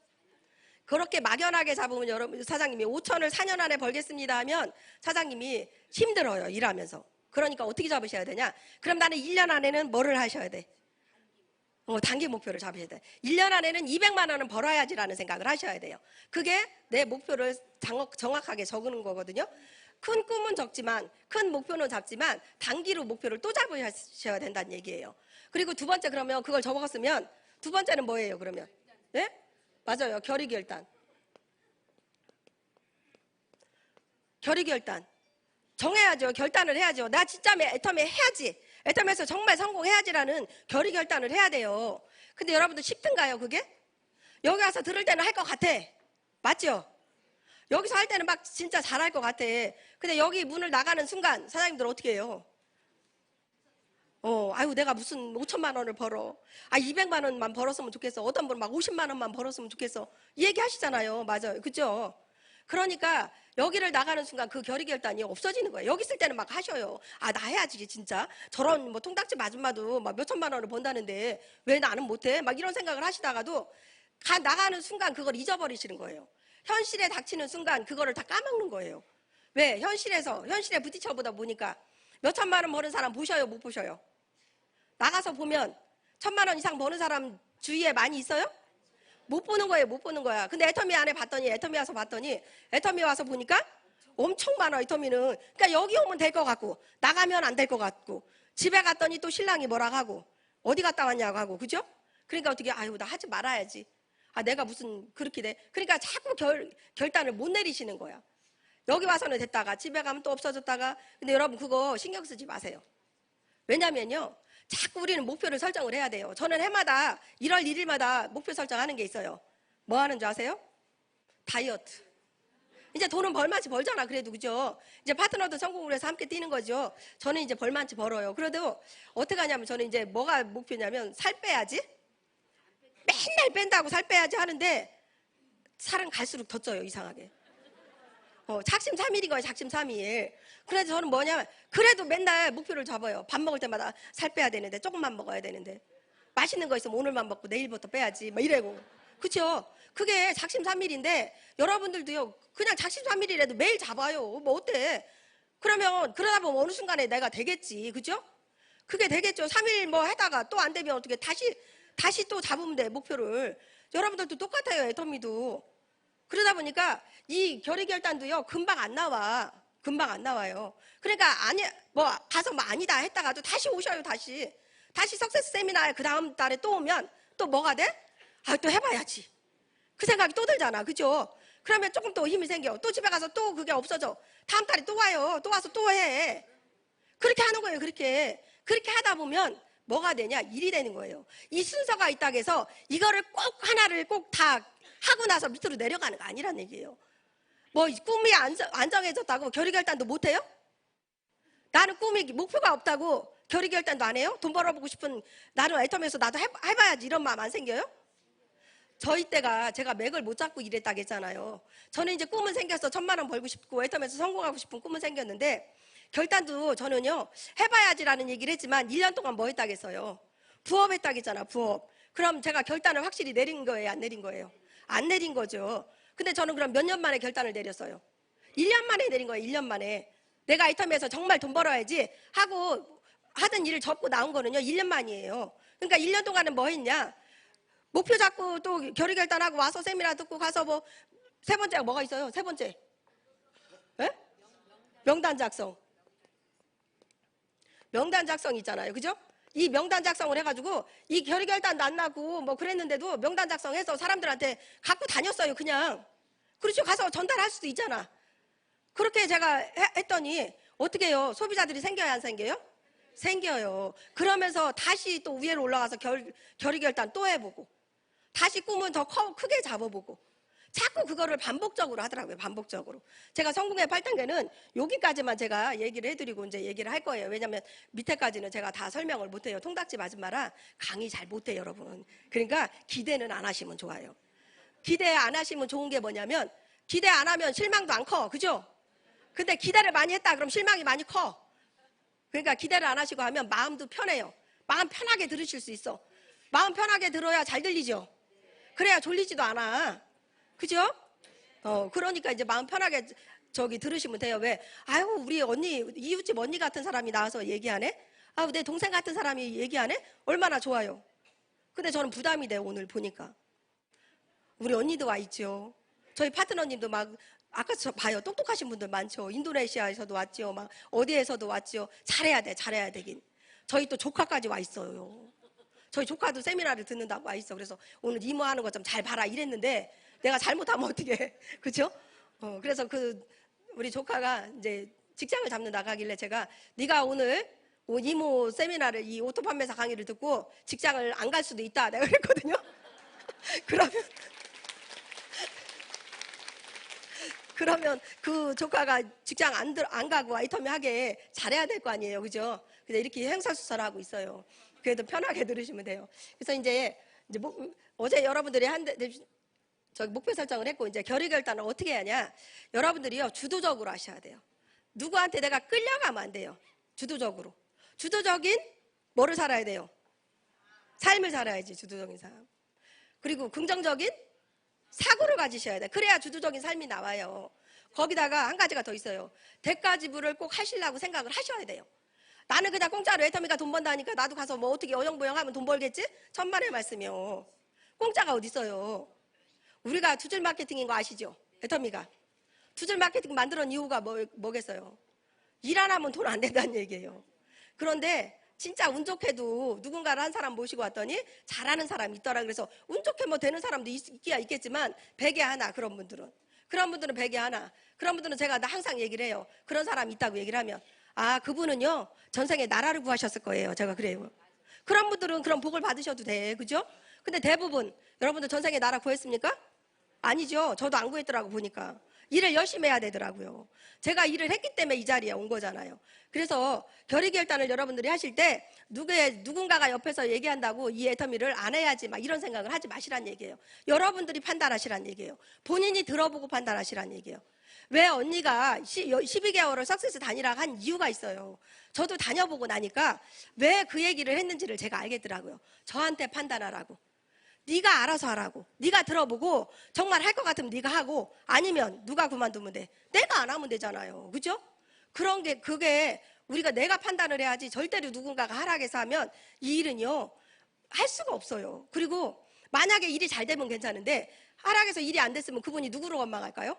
그렇게 막연하게 잡으면 여러분, 사장님이 5천을 4년 안에 벌겠습니다 하면 사장님이 힘들어요. 일하면서. 그러니까 어떻게 잡으셔야 되냐? 그럼 나는 1년 안에는 뭐를 하셔야 돼? 단기 목표를 잡으셔야 돼. 1년 안에는 200만 원은 벌어야지라는 생각을 하셔야 돼요. 그게 내 목표를 정확하게 적는 거거든요. 큰 꿈은 적지만, 큰 목표는 잡지만 단기로 목표를 또 잡으셔야 된다는 얘기예요. 그리고 두 번째, 그러면 그걸 적었으면 두 번째는 뭐예요 그러면? 네? 맞아요. 결의결단. 결의결단. 정해야죠. 결단을 해야죠. 나 진짜 애터미 해야지. 애터미에서 정말 성공해야지라는 결의결단을 해야 돼요. 근데 여러분들 쉽든가요 그게? 여기 와서 들을 때는 할 것 같아. 맞죠? 여기서 할 때는 막 진짜 잘할 것 같아. 근데 여기 문을 나가는 순간 사장님들 어떻게 해요? 아유, 내가 무슨 5천만 원을 벌어. 200만 원만 벌었으면 좋겠어. 어떤 분은 막 50만 원만 벌었으면 좋겠어. 이 얘기 하시잖아요. 맞아요. 그죠? 그러니까 여기를 나가는 순간 그 결의결단이 없어지는 거예요. 여기 있을 때는 막 하셔요. 나 해야지 진짜. 저런 뭐 통닭집 아줌마도 막 몇천만 원을 번다는데 왜 나는 못해? 막 이런 생각을 하시다가도 나가는 순간 그걸 잊어버리시는 거예요. 현실에 닥치는 순간 그거를 다 까먹는 거예요. 왜? 현실에 부딪혀 보다 보니까 몇천만 원 버는 사람 보셔요? 못 보셔요? 나가서 보면 1,000만 원 이상 버는 사람 주위에 많이 있어요? 못 보는 거예요, 못 보는 거야. 근데 애터미 안에 봤더니, 애터미 와서 봤더니, 애터미 와서 보니까 엄청 많아, 애터미는. 그러니까 여기 오면 될 것 같고, 나가면 안 될 것 같고, 집에 갔더니 또 신랑이 뭐라 하고, 어디 갔다 왔냐고 하고, 그죠? 그러니까 어떻게, 아유, 나 하지 말아야지. 아, 내가 무슨 그렇게 돼. 그러니까 자꾸 결단을 못 내리시는 거야. 여기 와서는 됐다가, 집에 가면 또 없어졌다가. 근데 여러분, 그거 신경 쓰지 마세요. 왜냐면요, 자꾸 우리는 목표를 설정을 해야 돼요. 저는 해마다 1월 1일마다 목표 설정하는 게 있어요. 뭐 하는 줄 아세요? 다이어트. 이제 돈은 벌만치 벌잖아, 그래도. 그죠? 이제 파트너도 성공을 해서 함께 뛰는 거죠. 저는 이제 벌만치 벌어요. 그래도 어떻게 하냐면, 저는 이제 뭐가 목표냐면 살 빼야지. 맨날 뺀다고 살 빼야지 하는데 살은 갈수록 더 쪄요, 이상하게. 작심삼일인 거예요, 작심삼일. 그래서 저는 뭐냐면, 그래도 맨날 목표를 잡아요. 밥 먹을 때마다 살 빼야 되는데, 조금만 먹어야 되는데, 맛있는 거 있으면 오늘만 먹고 내일부터 빼야지, 뭐 이래고. 그쵸? 그게 작심삼일인데, 여러분들도요, 그냥 작심삼일이라도 매일 잡아요. 뭐 어때? 그러면, 그러다 보면 어느 순간에 내가 되겠지. 그죠? 그게 되겠죠. 3일 뭐 하다가 또 안 되면 어떻게 다시 또 잡으면 돼, 목표를. 여러분들도 똑같아요, 애터미도. 그러다 보니까 이 결의결단도요, 금방 안 나와. 금방 안 나와요. 그러니까 아니, 뭐 가서 뭐 아니다 했다가도 다시 오셔요, 다시. 다시 석세스 세미나에 그 다음 달에 또 오면 또 뭐가 돼? 아, 또 해봐야지. 그 생각이 또 들잖아. 그죠? 그러면 조금 또 힘이 생겨. 또 집에 가서 또 그게 없어져. 다음 달에 또 와요. 또 와서 또 해. 그렇게 하는 거예요, 그렇게. 그렇게 하다 보면 뭐가 되냐? 일이 되는 거예요. 이 순서가 있다고 해서 이거를 꼭 하나를 꼭 다 하고 나서 밑으로 내려가는 거 아니란 얘기예요. 뭐 꿈이 안 정해졌다고 결의결단도 못해요? 나는 꿈이 목표가 없다고 결의결단도 안 해요? 돈 벌어보고 싶은 나는 애터미에서 나도 해봐야지 이런 마음 안 생겨요? 저희 때가 제가 맥을 못 잡고 일했다고 했잖아요. 저는 이제 꿈은 생겨서 1,000,000원 벌고 싶고 애터미에서 성공하고 싶은 꿈은 생겼는데 결단도 저는요 해봐야지라는 얘기를 했지만 1년 동안 뭐 했다고 했어요? 부업했다고 했잖아, 부업. 그럼 제가 결단을 확실히 내린 거예요, 안 내린 거예요? 안 내린 거죠. 근데 저는 그럼 몇 년 만에 결단을 내렸어요? 1년 만에 내린 거예요, 1년 만에. 내가 애터미에서 정말 돈 벌어야지 하고 하던 일을 접고 나온 거는요 1년 만이에요. 그러니까 1년 동안은 뭐 했냐? 목표 잡고 또 결의결단하고 와서 세미나 듣고 가서 뭐 세 번째가 뭐가 있어요? 세 번째. 에? 명단 작성. 명단 작성 있잖아요. 그죠? 이 명단 작성을 해가지고 이 결의결단도 안 나고 뭐 그랬는데도 명단 작성해서 사람들한테 갖고 다녔어요. 그냥. 그렇죠. 가서 전달할 수도 있잖아. 그렇게 제가 했더니 어떻게 해요? 소비자들이 생겨야 안 생겨요? 생겨요. 그러면서 다시 또 위로 올라가서 결의결단 또 해보고 다시 꿈은 더 크게 잡아보고 자꾸 그거를 반복적으로 하더라고요. 반복적으로. 제가 성공의 8단계는 여기까지만 제가 얘기를 해드리고 이제 얘기를 할 거예요. 왜냐하면 밑에까지는 제가 다 설명을 못해요. 통닭집 아줌마라 강의 잘 못해요, 여러분. 그러니까 기대는 안 하시면 좋아요. 기대 안 하시면 좋은 게 뭐냐면 기대 안 하면 실망도 안 커. 그죠? 근데 기대를 많이 했다 그럼 실망이 많이 커. 그러니까 기대를 안 하시고 하면 마음도 편해요. 마음 편하게 들으실 수 있어. 마음 편하게 들어야 잘 들리죠? 그래야 졸리지도 않아. 그죠? 그러니까 이제 마음 편하게 들으시면 돼요. 왜? 아유, 우리 언니, 이웃집 언니 같은 사람이 나와서 얘기하네? 아유, 내 동생 같은 사람이 얘기하네? 얼마나 좋아요. 근데 저는 부담이 돼요, 오늘 보니까. 우리 언니도 와 있죠. 저희 파트너님도 막, 아까 저 봐요. 똑똑하신 분들 많죠. 인도네시아에서도 왔죠. 막, 어디에서도 왔죠. 잘해야 돼, 잘해야 되긴. 저희 또 조카까지 와 있어요. 저희 조카도 세미나를 듣는다고 와 있어. 그래서 오늘 이모 하는 거 좀 잘 봐라 이랬는데 내가 잘못하면 어떻게 해. 그죠? 그래서 우리 조카가 이제 직장을 잡는 나가길래 제가 네가 오늘 이모 세미나를 이 오토 판매사 강의를 듣고 직장을 안 갈 수도 있다. 내가 그랬거든요. 그러면 그 조카가 직장 안 가고 애터미 하게 잘해야 될 거 아니에요. 그죠? 그래서 이렇게 행사수설하고 있어요. 그래도 편하게 들으시면 돼요. 그래서 이제 어제 여러분들이 저기 목표 설정을 했고 이제 결의결단을 어떻게 하냐? 여러분들이요 주도적으로 하셔야 돼요. 누구한테 내가 끌려가면 안 돼요. 주도적으로. 주도적인 뭐를 살아야 돼요? 삶을 살아야지. 주도적인 삶. 그리고 긍정적인 사고를 가지셔야 돼. 그래야 주도적인 삶이 나와요. 거기다가 한 가지가 더 있어요. 대가 지불을 꼭 하시려고 생각을 하셔야 돼요. 나는 그냥 공짜로 애터미가 돈 번다니까 나도 가서 뭐 어떻게 어영부영 하면 돈 벌겠지? 천만의 말씀이요. 공짜가 어디 있어요. 우리가 투질 마케팅인 거 아시죠? 애터미가. 투질 마케팅 만들어낸 이유가 뭐겠어요? 일 안 하면 돈 안 된다는 얘기예요. 그런데 진짜 운 좋게도 누군가를 한 사람 모시고 왔더니 잘하는 사람이 있더라. 그래서 운 좋게 뭐 되는 사람도 있기야 있겠지만 100에 하나 그런 분들은 100에 하나 그런 분들은 제가 항상 얘기를 해요. 그런 사람이 있다고 얘기를 하면 아 그분은요 전생에 나라를 구하셨을 거예요. 제가 그래요. 그런 분들은 그런 복을 받으셔도 돼. 그죠? 근데 대부분 여러분들 전생에 나라 구했습니까? 아니죠. 저도 안 구했더라고 보니까. 일을 열심히 해야 되더라고요. 제가 일을 했기 때문에 이 자리에 온 거잖아요. 그래서 결의결단을 여러분들이 하실 때 누군가가 옆에서 얘기한다고 이 애터미를 안 해야지 막 이런 생각을 하지 마시란 얘기예요. 여러분들이 판단하시란 얘기예요. 본인이 들어보고 판단하시란 얘기예요. 왜 언니가 12개월을 석세스 다니라고 한 이유가 있어요. 저도 다녀보고 나니까 왜 그 얘기를 했는지를 제가 알겠더라고요. 저한테 판단하라고. 네가 알아서 하라고. 네가 들어보고 정말 할 것 같으면 네가 하고 아니면 누가 그만두면 돼. 내가 안 하면 되잖아요. 그죠? 그게 우리가 내가 판단을 해야지 절대로 누군가가 하락해서 하면 이 일은요 할 수가 없어요. 그리고 만약에 일이 잘 되면 괜찮은데 하락해서 일이 안 됐으면 그분이 누구로 원망할까요?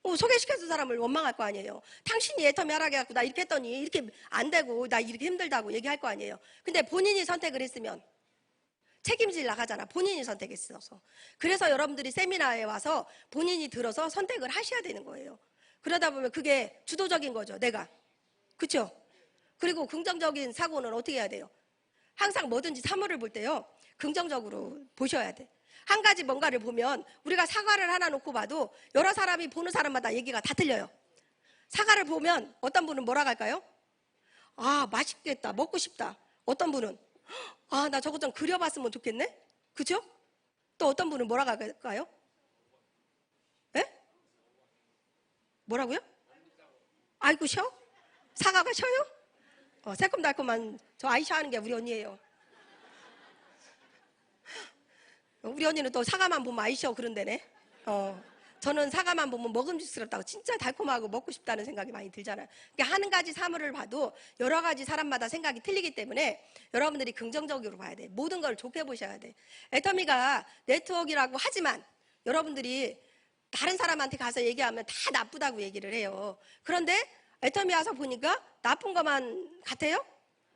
소개시켜준 사람을 원망할 거 아니에요. 당신이 애터미 하락해갖고 나 이렇게 했더니 이렇게 안 되고 나 이렇게 힘들다고 얘기할 거 아니에요. 근데 본인이 선택을 했으면 책임질 나가잖아. 본인이 선택했어서. 그래서 여러분들이 세미나에 와서 본인이 들어서 선택을 하셔야 되는 거예요. 그러다 보면 그게 주도적인 거죠. 내가. 그렇죠? 그리고 긍정적인 사고는 어떻게 해야 돼요? 항상 뭐든지 사물을 볼 때요. 긍정적으로 보셔야 돼. 한 가지 뭔가를 보면 우리가 사과를 하나 놓고 봐도 여러 사람이 보는 사람마다 얘기가 다 틀려요. 사과를 보면 어떤 분은 뭐라고 할까요? 아 맛있겠다. 먹고 싶다. 어떤 분은 아, 나 저거 좀 그려봤으면 좋겠네? 그죠? 또 어떤 분은 뭐라고 할까요? 예? 뭐라고요? 아이고, 쉬어? 사과가 쉬어요? 새콤달콤한 저 아이샤 하는 게 우리 언니예요. 우리 언니는 또 사과만 보면 아이샤 그런데네. 저는 사과만 보면 먹음직스럽다고 진짜 달콤하고 먹고 싶다는 생각이 많이 들잖아요. 그러니까 한 가지 사물을 봐도 여러 가지 사람마다 생각이 틀리기 때문에 여러분들이 긍정적으로 봐야 돼. 모든 걸 좋게 보셔야 돼. 애터미가 네트워크라고 하지만 여러분들이 다른 사람한테 가서 얘기하면 다 나쁘다고 얘기를 해요. 그런데 애터미 와서 보니까 나쁜 것만 같아요?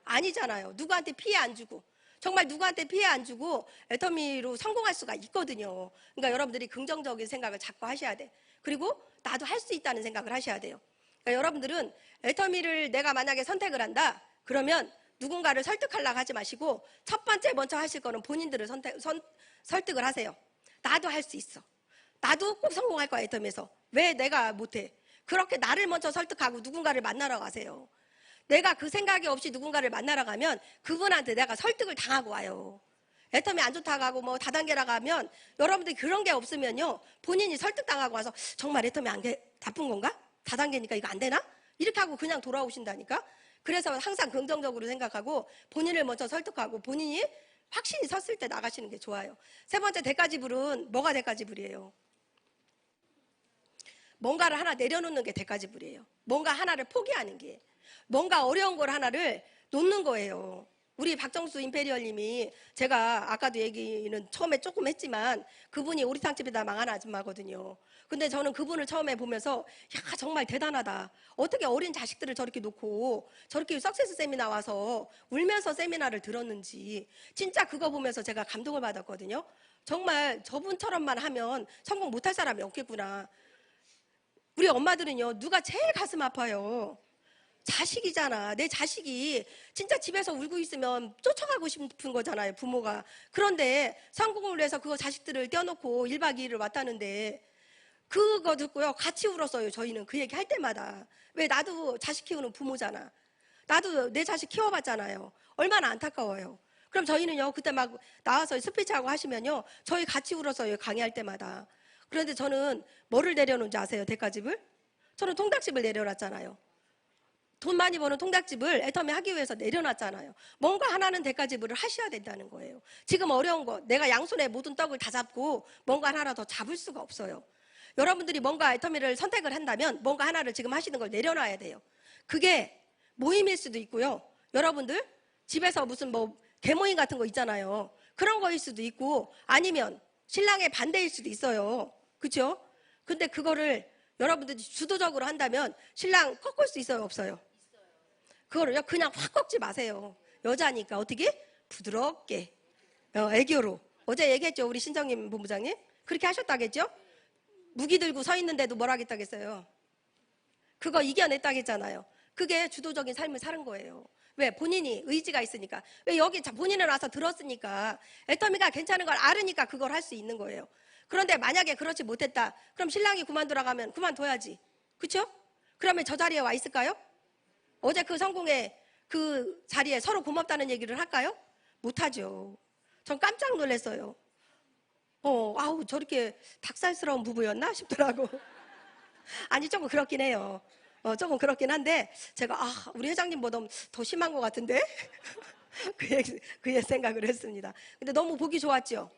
아니잖아요. 누구한테 피해 안 주고 정말 누구한테 피해 안 주고 애터미로 성공할 수가 있거든요. 그러니까 여러분들이 긍정적인 생각을 자꾸 하셔야 돼. 그리고 나도 할 수 있다는 생각을 하셔야 돼요. 그러니까 여러분들은 애터미를 내가 만약에 선택을 한다 그러면 누군가를 설득하려고 하지 마시고 첫 번째 먼저 하실 거는 본인들을 설득을 하세요. 나도 할 수 있어. 나도 꼭 성공할 거야 애터미에서. 왜 내가 못해? 그렇게 나를 먼저 설득하고 누군가를 만나러 가세요. 내가 그 생각이 없이 누군가를 만나러 가면 그분한테 내가 설득을 당하고 와요. 애터미 안 좋다고 하고 뭐 다단계라고 하면 여러분들이 그런 게 없으면요 본인이 설득당하고 와서 정말 애터미 나쁜 건가? 다단계니까 이거 안 되나? 이렇게 하고 그냥 돌아오신다니까. 그래서 항상 긍정적으로 생각하고 본인을 먼저 설득하고 본인이 확신이 섰을 때 나가시는 게 좋아요. 세 번째 대가지불은 뭐가 대가지불이에요? 뭔가를 하나 내려놓는 게 대가지불이에요. 뭔가 하나를 포기하는 게. 뭔가 어려운 걸 하나를 놓는 거예요. 우리 박정수 임페리얼님이 제가 아까도 얘기는 처음에 조금 했지만 그분이 오리탕집에다 망한 아줌마거든요. 근데 저는 그분을 처음에 보면서 야 정말 대단하다. 어떻게 어린 자식들을 저렇게 놓고 저렇게 석세스 세미나 와서 울면서 세미나를 들었는지 진짜 그거 보면서 제가 감동을 받았거든요. 정말 저분처럼만 하면 성공 못할 사람이 없겠구나. 우리 엄마들은요 누가 제일 가슴 아파요? 자식이잖아. 내 자식이 진짜 집에서 울고 있으면 쫓아가고 싶은 거잖아요, 부모가. 그런데 성공을 위해서 그거 자식들을 떼어놓고 1박 2일을 왔다는데 그거 듣고요, 같이 울었어요, 저희는. 그 얘기 할 때마다. 왜 나도 자식 키우는 부모잖아. 나도 내 자식 키워봤잖아요. 얼마나 안타까워요. 그럼 저희는요, 그때 막 나와서 스피치하고 하시면요, 저희 같이 울었어요, 강의할 때마다. 그런데 저는 뭐를 내려놓은지 아세요, 대가집을? 저는 통닭집을 내려놨잖아요. 돈 많이 버는 통닭집을 애터미 하기 위해서 내려놨잖아요. 뭔가 하나는 대가지불을 하셔야 된다는 거예요. 지금 어려운 거 내가 양손에 모든 떡을 다 잡고 뭔가 하나 더 잡을 수가 없어요. 여러분들이 뭔가 애터미를 선택을 한다면 뭔가 하나를 지금 하시는 걸 내려놔야 돼요. 그게 모임일 수도 있고요. 여러분들 집에서 무슨 뭐 개모임 같은 거 있잖아요. 그런 거일 수도 있고 아니면 신랑의 반대일 수도 있어요. 그렇죠? 근데 그거를 여러분들이 주도적으로 한다면 신랑 꺾을 수 있어요, 없어요? 그거를요 그냥 확 꺾지 마세요. 여자니까 어떻게? 부드럽게, 애교로. 어제 얘기했죠, 우리 신정님 본부장님. 그렇게 하셨다겠죠? 무기 들고 서 있는데도 뭐라 하겠다겠어요. 그거 이겨냈다겠잖아요. 그게 주도적인 삶을 사는 거예요. 왜? 본인이 의지가 있으니까. 왜? 여기 본인은 와서 들었으니까, 애터미가 괜찮은 걸 알으니까 그걸 할 수 있는 거예요. 그런데 만약에 그렇지 못했다, 그럼 신랑이 그만두라 가면 그만둬야지. 그렇죠? 그러면 저 자리에 와 있을까요? 어제 그 성공의 그 자리에 서로 고맙다는 얘기를 할까요? 못하죠. 전 깜짝 놀랐어요. 아우, 저렇게 닭살스러운 부부였나 싶더라고. 아니, 조금 그렇긴 해요. 조금 그렇긴 한데, 제가, 우리 회장님보다 더 심한 것 같은데? 그 생각을 했습니다. 근데 너무 보기 좋았죠?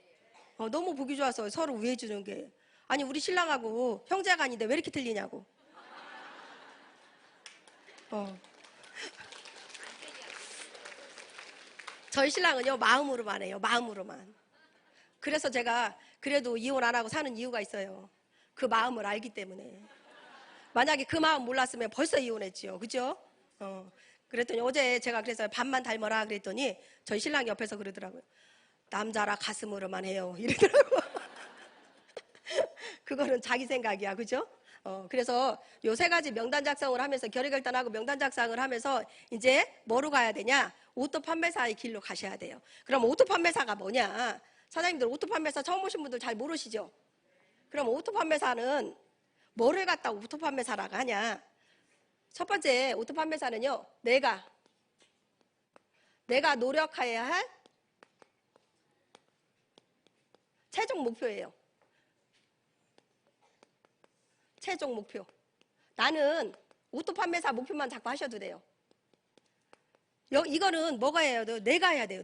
너무 보기 좋아서 서로 우애해주는 게. 아니, 우리 신랑하고 형제가 아닌데 왜 이렇게 틀리냐고. 저희 신랑은요, 마음으로만 해요. 마음으로만. 그래서 제가 그래도 이혼 안 하고 사는 이유가 있어요. 그 마음을 알기 때문에. 만약에 그 마음 몰랐으면 벌써 이혼했지요. 그죠? 그랬더니 어제 제가 그래서 반만 닮아라 그랬더니 저희 신랑이 옆에서 그러더라고요. 남자라 가슴으로만 해요. 이러더라고요. 그거는 자기 생각이야. 그죠? 그래서 요 세 가지 명단 작성을 하면서 결의결단하고 명단 작성을 하면서 이제 뭐로 가야 되냐? 오토 판매사의 길로 가셔야 돼요. 그럼 오토 판매사가 뭐냐? 사장님들 오토 판매사 처음 오신 분들 잘 모르시죠? 그럼 오토 판매사는 뭐를 갖다 오토 판매사라고 하냐? 첫 번째 오토 판매사는요, 내가 노력해야 할 최종 목표예요. 최종 목표. 나는 오토 판매사 목표만 자꾸 하셔도 돼요. 이거는 뭐가 해야 돼요? 내가 해야 돼요.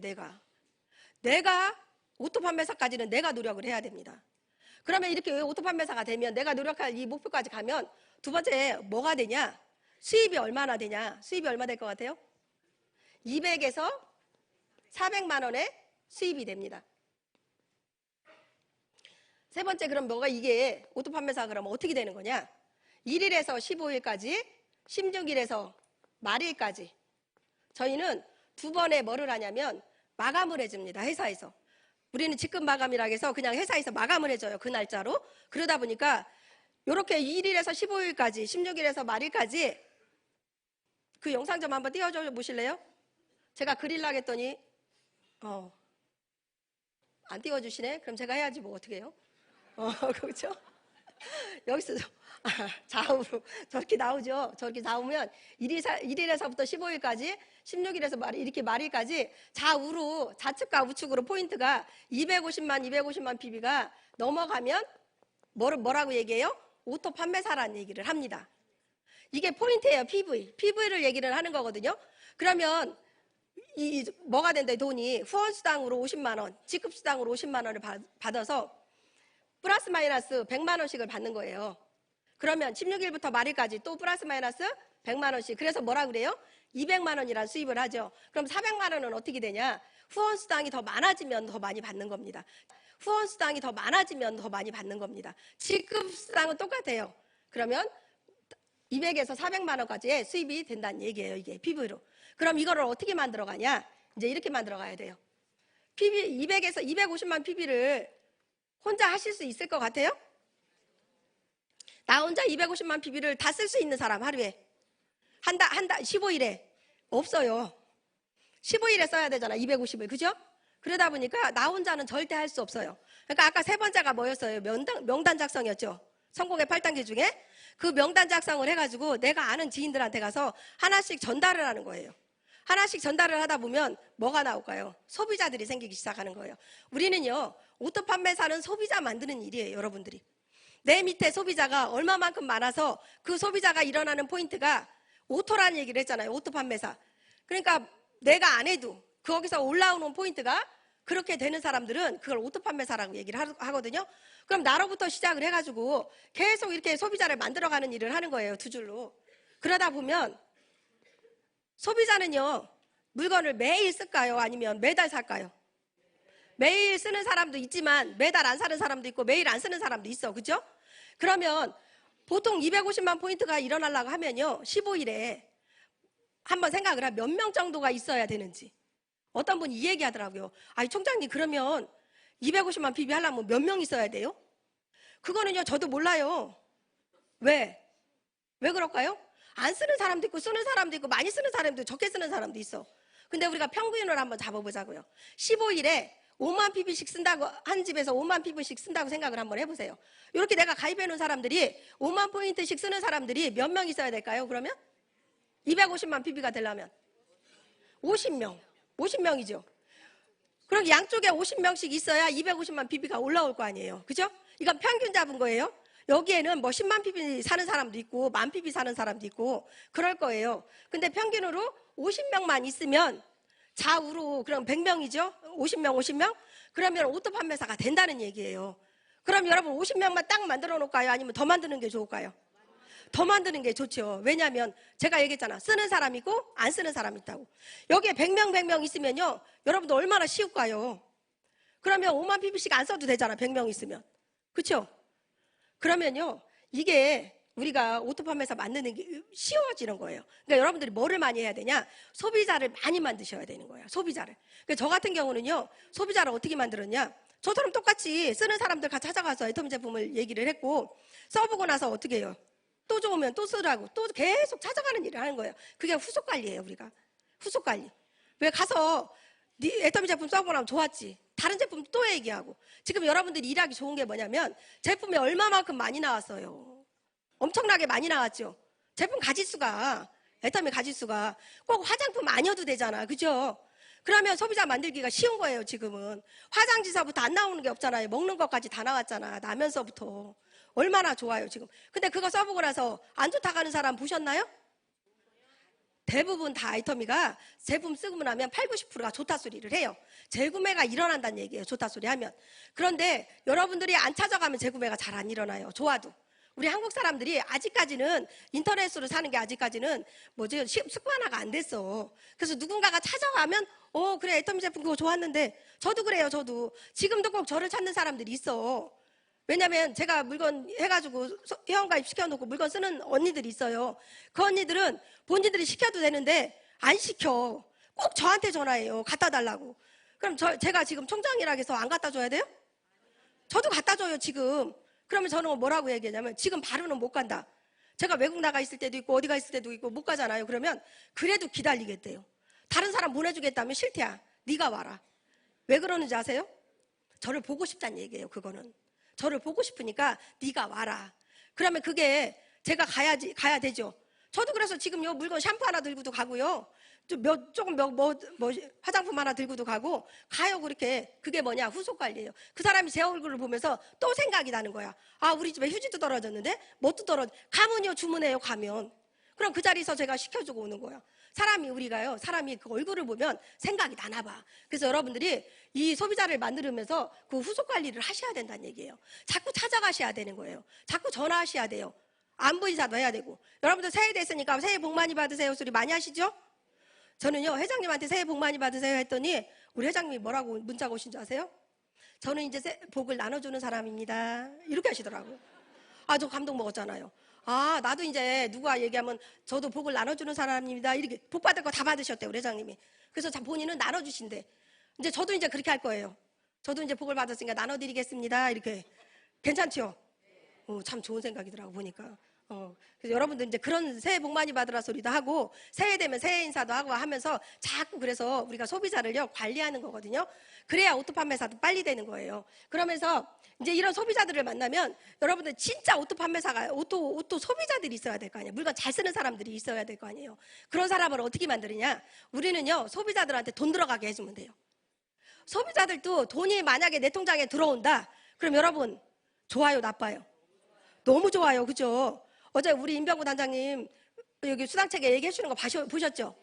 내가 오토 판매사까지는 내가 노력을 해야 됩니다. 그러면 이렇게 오토 판매사가 되면, 내가 노력할 이 목표까지 가면 두 번째 뭐가 되냐? 수입이 얼마나 되냐? 수입이 얼마 될 것 같아요? 200에서 400만 원의 수입이 됩니다. 세 번째, 그럼 뭐가 이게 오토 판매사 그러면 어떻게 되는 거냐? 1일에서 15일까지, 16일에서 말일까지. 저희는 두 번에 뭐를 하냐면 마감을 해줍니다. 회사에서. 우리는 직급 마감이라 해서 그냥 회사에서 마감을 해줘요. 그 날짜로. 그러다 보니까 이렇게 1일에서 15일까지, 16일에서 말일까지 그 영상 좀 한번 띄워줘 보실래요? 제가 그리려고 했더니 안 띄워주시네? 그럼 제가 해야지 뭐 어떻게 해요? 그렇죠? 여기서 좌우로 저렇게 나오죠. 저렇게 나오면 1일에서부터 15일까지, 16일에서 이렇게 말일까지 좌우로, 좌측과 우측으로 포인트가 250만 PB가 넘어가면 뭐라고 얘기해요? 오토 판매사라는 얘기를 합니다. 이게 포인트예요. PV를 얘기를 하는 거거든요. 그러면 뭐가 된다? 돈이 후원수당으로 50만 원, 직급수당으로 50만 원을 받아서 플러스 마이너스 100만 원씩을 받는 거예요. 그러면 16일부터 말일까지 또 플러스 마이너스 100만 원씩. 그래서 뭐라 그래요? 200만 원이란 수입을 하죠. 그럼 400만 원은 어떻게 되냐? 후원수당이 더 많아지면 더 많이 받는 겁니다. 후원수당이 더 많아지면 더 많이 받는 겁니다. 직급수당은 똑같아요. 그러면 200에서 400만 원까지의 수입이 된다는 얘기예요. 이게 PV로. 그럼 이거를 어떻게 만들어가냐? 이제 이렇게 만들어가야 돼요. PV 200에서 250만 PV를 혼자 하실 수 있을 것 같아요? 나 혼자 250만 PB를 다 쓸 수 있는 사람 하루에 한 달 15일에 없어요. 15일에 써야 되잖아. 250을. 그죠? 그러다 보니까 나 혼자는 절대 할 수 없어요. 그러니까 아까 세 번째가 뭐였어요? 명단 작성이었죠. 성공의 8단계 중에 그 명단 작성을 해가지고 내가 아는 지인들한테 가서 하나씩 전달을 하는 거예요. 하나씩 전달을 하다 보면 뭐가 나올까요? 소비자들이 생기기 시작하는 거예요. 우리는요, 오토 판매사는 소비자 만드는 일이에요. 여러분들이 내 밑에 소비자가 얼마만큼 많아서 그 소비자가 일어나는 포인트가 오토라는 얘기를 했잖아요. 오토 판매사. 그러니까 내가 안 해도 거기서 올라오는 포인트가 그렇게 되는 사람들은 그걸 오토 판매사라고 얘기를 하거든요. 그럼 나로부터 시작을 해가지고 계속 이렇게 소비자를 만들어가는 일을 하는 거예요. 두 줄로. 그러다 보면 소비자는요, 물건을 매일 쓸까요? 아니면 매달 살까요? 매일 쓰는 사람도 있지만 매달 안 사는 사람도 있고 매일 안 쓰는 사람도 있어. 그죠? 그러면 보통 250만 포인트가 일어나려고 하면요. 15일에 한번 생각을 하면 몇 명 정도가 있어야 되는지. 어떤 분이 이 얘기 하더라고요. 아니, 총장님, 그러면 250만 PB 하려면 몇 명 있어야 돼요? 그거는요, 저도 몰라요. 왜? 왜 그럴까요? 안 쓰는 사람도 있고, 쓰는 사람도 있고, 많이 쓰는 사람도 있고, 적게 쓰는 사람도 있어. 근데 우리가 평균을 한번 잡아보자고요. 15일에 5만 PB씩 쓴다고, 한 집에서 5만 PB씩 쓴다고 생각을 한번 해보세요. 이렇게 내가 가입해 놓은 사람들이 5만 포인트씩 쓰는 사람들이 몇 명 있어야 될까요, 그러면? 250만 PB가 되려면 50명. 50명이죠. 그럼 양쪽에 50명씩 있어야 250만 PB가 올라올 거 아니에요. 그죠? 이건 평균 잡은 거예요. 여기에는 뭐 10만 PB 사는 사람도 있고, 만 PB 사는 사람도 있고, 그럴 거예요. 근데 평균으로 50명만 있으면 좌우로 그럼 100명이죠? 50명, 50명? 그러면 오토 판매사가 된다는 얘기예요. 그럼 여러분 50명만 딱 만들어 놓을까요? 아니면 더 만드는 게 좋을까요? 더 만드는 게 좋죠. 왜냐하면 제가 얘기했잖아. 쓰는 사람 있고 안 쓰는 사람 있다고. 여기에 100명, 100명 있으면요. 여러분들 얼마나 쉬울까요? 그러면 5만 PB씩 안 써도 되잖아. 100명 있으면. 그렇죠? 그러면요. 이게 우리가 오토 판매사 만드는 게 쉬워지는 거예요. 그러니까 여러분들이 뭐를 많이 해야 되냐? 소비자를 많이 만드셔야 되는 거예요. 소비자를. 그러니까 저 같은 경우는요. 소비자를 어떻게 만들었냐? 저처럼 똑같이 쓰는 사람들 같이 찾아가서 애터미 제품을 얘기를 했고 써보고 나서 어떻게 해요? 또 좋으면 또 쓰라고 또 계속 찾아가는 일을 하는 거예요. 그게 후속 관리예요. 우리가 후속 관리. 왜 가서 네 애터미 제품 써보고 나면 좋았지. 다른 제품 또 얘기하고. 지금 여러분들이 일하기 좋은 게 뭐냐면 제품이 얼마만큼 많이 나왔어요. 엄청나게 많이 나왔죠. 제품 가짓수가 애터미 가짓수가 꼭 화장품 아니어도 되잖아. 그죠? 그러면 소비자 만들기가 쉬운 거예요. 지금은 화장지서부터 안 나오는 게 없잖아요. 먹는 것까지 다 나왔잖아. 나면서부터. 얼마나 좋아요 지금. 근데 그거 써보고 나서 안 좋다고 하는 사람 보셨나요? 대부분 다 애터미가 제품 쓰고 나면 8, 90%가 좋다 소리를 해요. 재구매가 일어난다는 얘기예요. 좋다 소리 하면. 그런데 여러분들이 안 찾아가면 재구매가 잘 안 일어나요. 좋아도. 우리 한국 사람들이 아직까지는 인터넷으로 사는 게 아직까지는 뭐지 습관화가 안 됐어. 그래서 누군가가 찾아가면 그래 애터미 제품 그거 좋았는데 저도 그래요. 저도 지금도 꼭 저를 찾는 사람들이 있어. 왜냐면 제가 물건 해가지고 회원가입 시켜놓고 물건 쓰는 언니들이 있어요. 그 언니들은 본인들이 시켜도 되는데 안 시켜. 꼭 저한테 전화해요. 갖다 달라고. 그럼 제가 지금 총장이라 해서 안 갖다 줘야 돼요? 저도 갖다 줘요 지금. 그러면 저는 뭐라고 얘기하냐면 지금 바로는 못 간다. 제가 외국 나가 있을 때도 있고 어디 가 있을 때도 있고 못 가잖아요. 그러면 그래도 기다리겠대요. 다른 사람 보내주겠다면 싫대야. 네가 와라. 왜 그러는지 아세요? 저를 보고 싶다는 얘기예요. 그거는. 저를 보고 싶으니까 네가 와라. 그러면 그게 제가 가야 되죠. 저도 그래서 지금 요 물건 샴푸 하나 들고도 가고요. 화장품 하나 들고도 가고 가요. 그렇게. 그게 뭐냐? 후속 관리예요. 그 사람이 제 얼굴을 보면서 또 생각이 나는 거야. 아, 우리 집에 휴지도 떨어졌는데 뭣도 가면요 주문해요. 가면. 그럼 그 자리에서 제가 시켜주고 오는 거야. 사람이 그 얼굴을 보면 생각이 나나 봐. 그래서 여러분들이 이 소비자를 만들면서 그 후속 관리를 하셔야 된다는 얘기예요. 자꾸 찾아가셔야 되는 거예요. 자꾸 전화하셔야 돼요. 안부인사도 해야 되고. 여러분들 새해 됐으니까 새해 복 많이 받으세요 소리 많이 하시죠? 저는요 회장님한테 새해 복 많이 받으세요 했더니 우리 회장님이 뭐라고 문자가 오신 줄 아세요? 저는 이제 복을 나눠주는 사람입니다. 이렇게 하시더라고요. 아, 저 감동 먹었잖아요. 아, 나도 이제 누가 얘기하면 저도 복을 나눠주는 사람입니다. 이렇게 복 받을 거 다 받으셨대요, 우리 회장님이. 그래서 본인은 나눠주신대. 이제 저도 이제 그렇게 할 거예요. 저도 이제 복을 받았으니까 나눠드리겠습니다. 이렇게. 괜찮죠? 참 좋은 생각이더라고, 보니까. 그래서 여러분들 이제 그런 새해 복 많이 받으라 소리도 하고, 새해 되면 새해 인사도 하고 하면서 자꾸 그래서 우리가 소비자를요, 관리하는 거거든요. 그래야 오토 판매사도 빨리 되는 거예요. 그러면서 이제 이런 소비자들을 만나면 여러분들 진짜 오토 판매사가, 오토 소비자들이 있어야 될 거 아니에요. 물건 잘 쓰는 사람들이 있어야 될 거 아니에요. 그런 사람을 어떻게 만드느냐? 우리는요, 소비자들한테 돈 들어가게 해주면 돼요. 소비자들도 돈이 만약에 내 통장에 들어온다. 그럼 여러분, 좋아요, 나빠요? 너무 좋아요. 그죠? 어제 우리 임병구 단장님 여기 수당책에 얘기해 주는 거 보셨죠?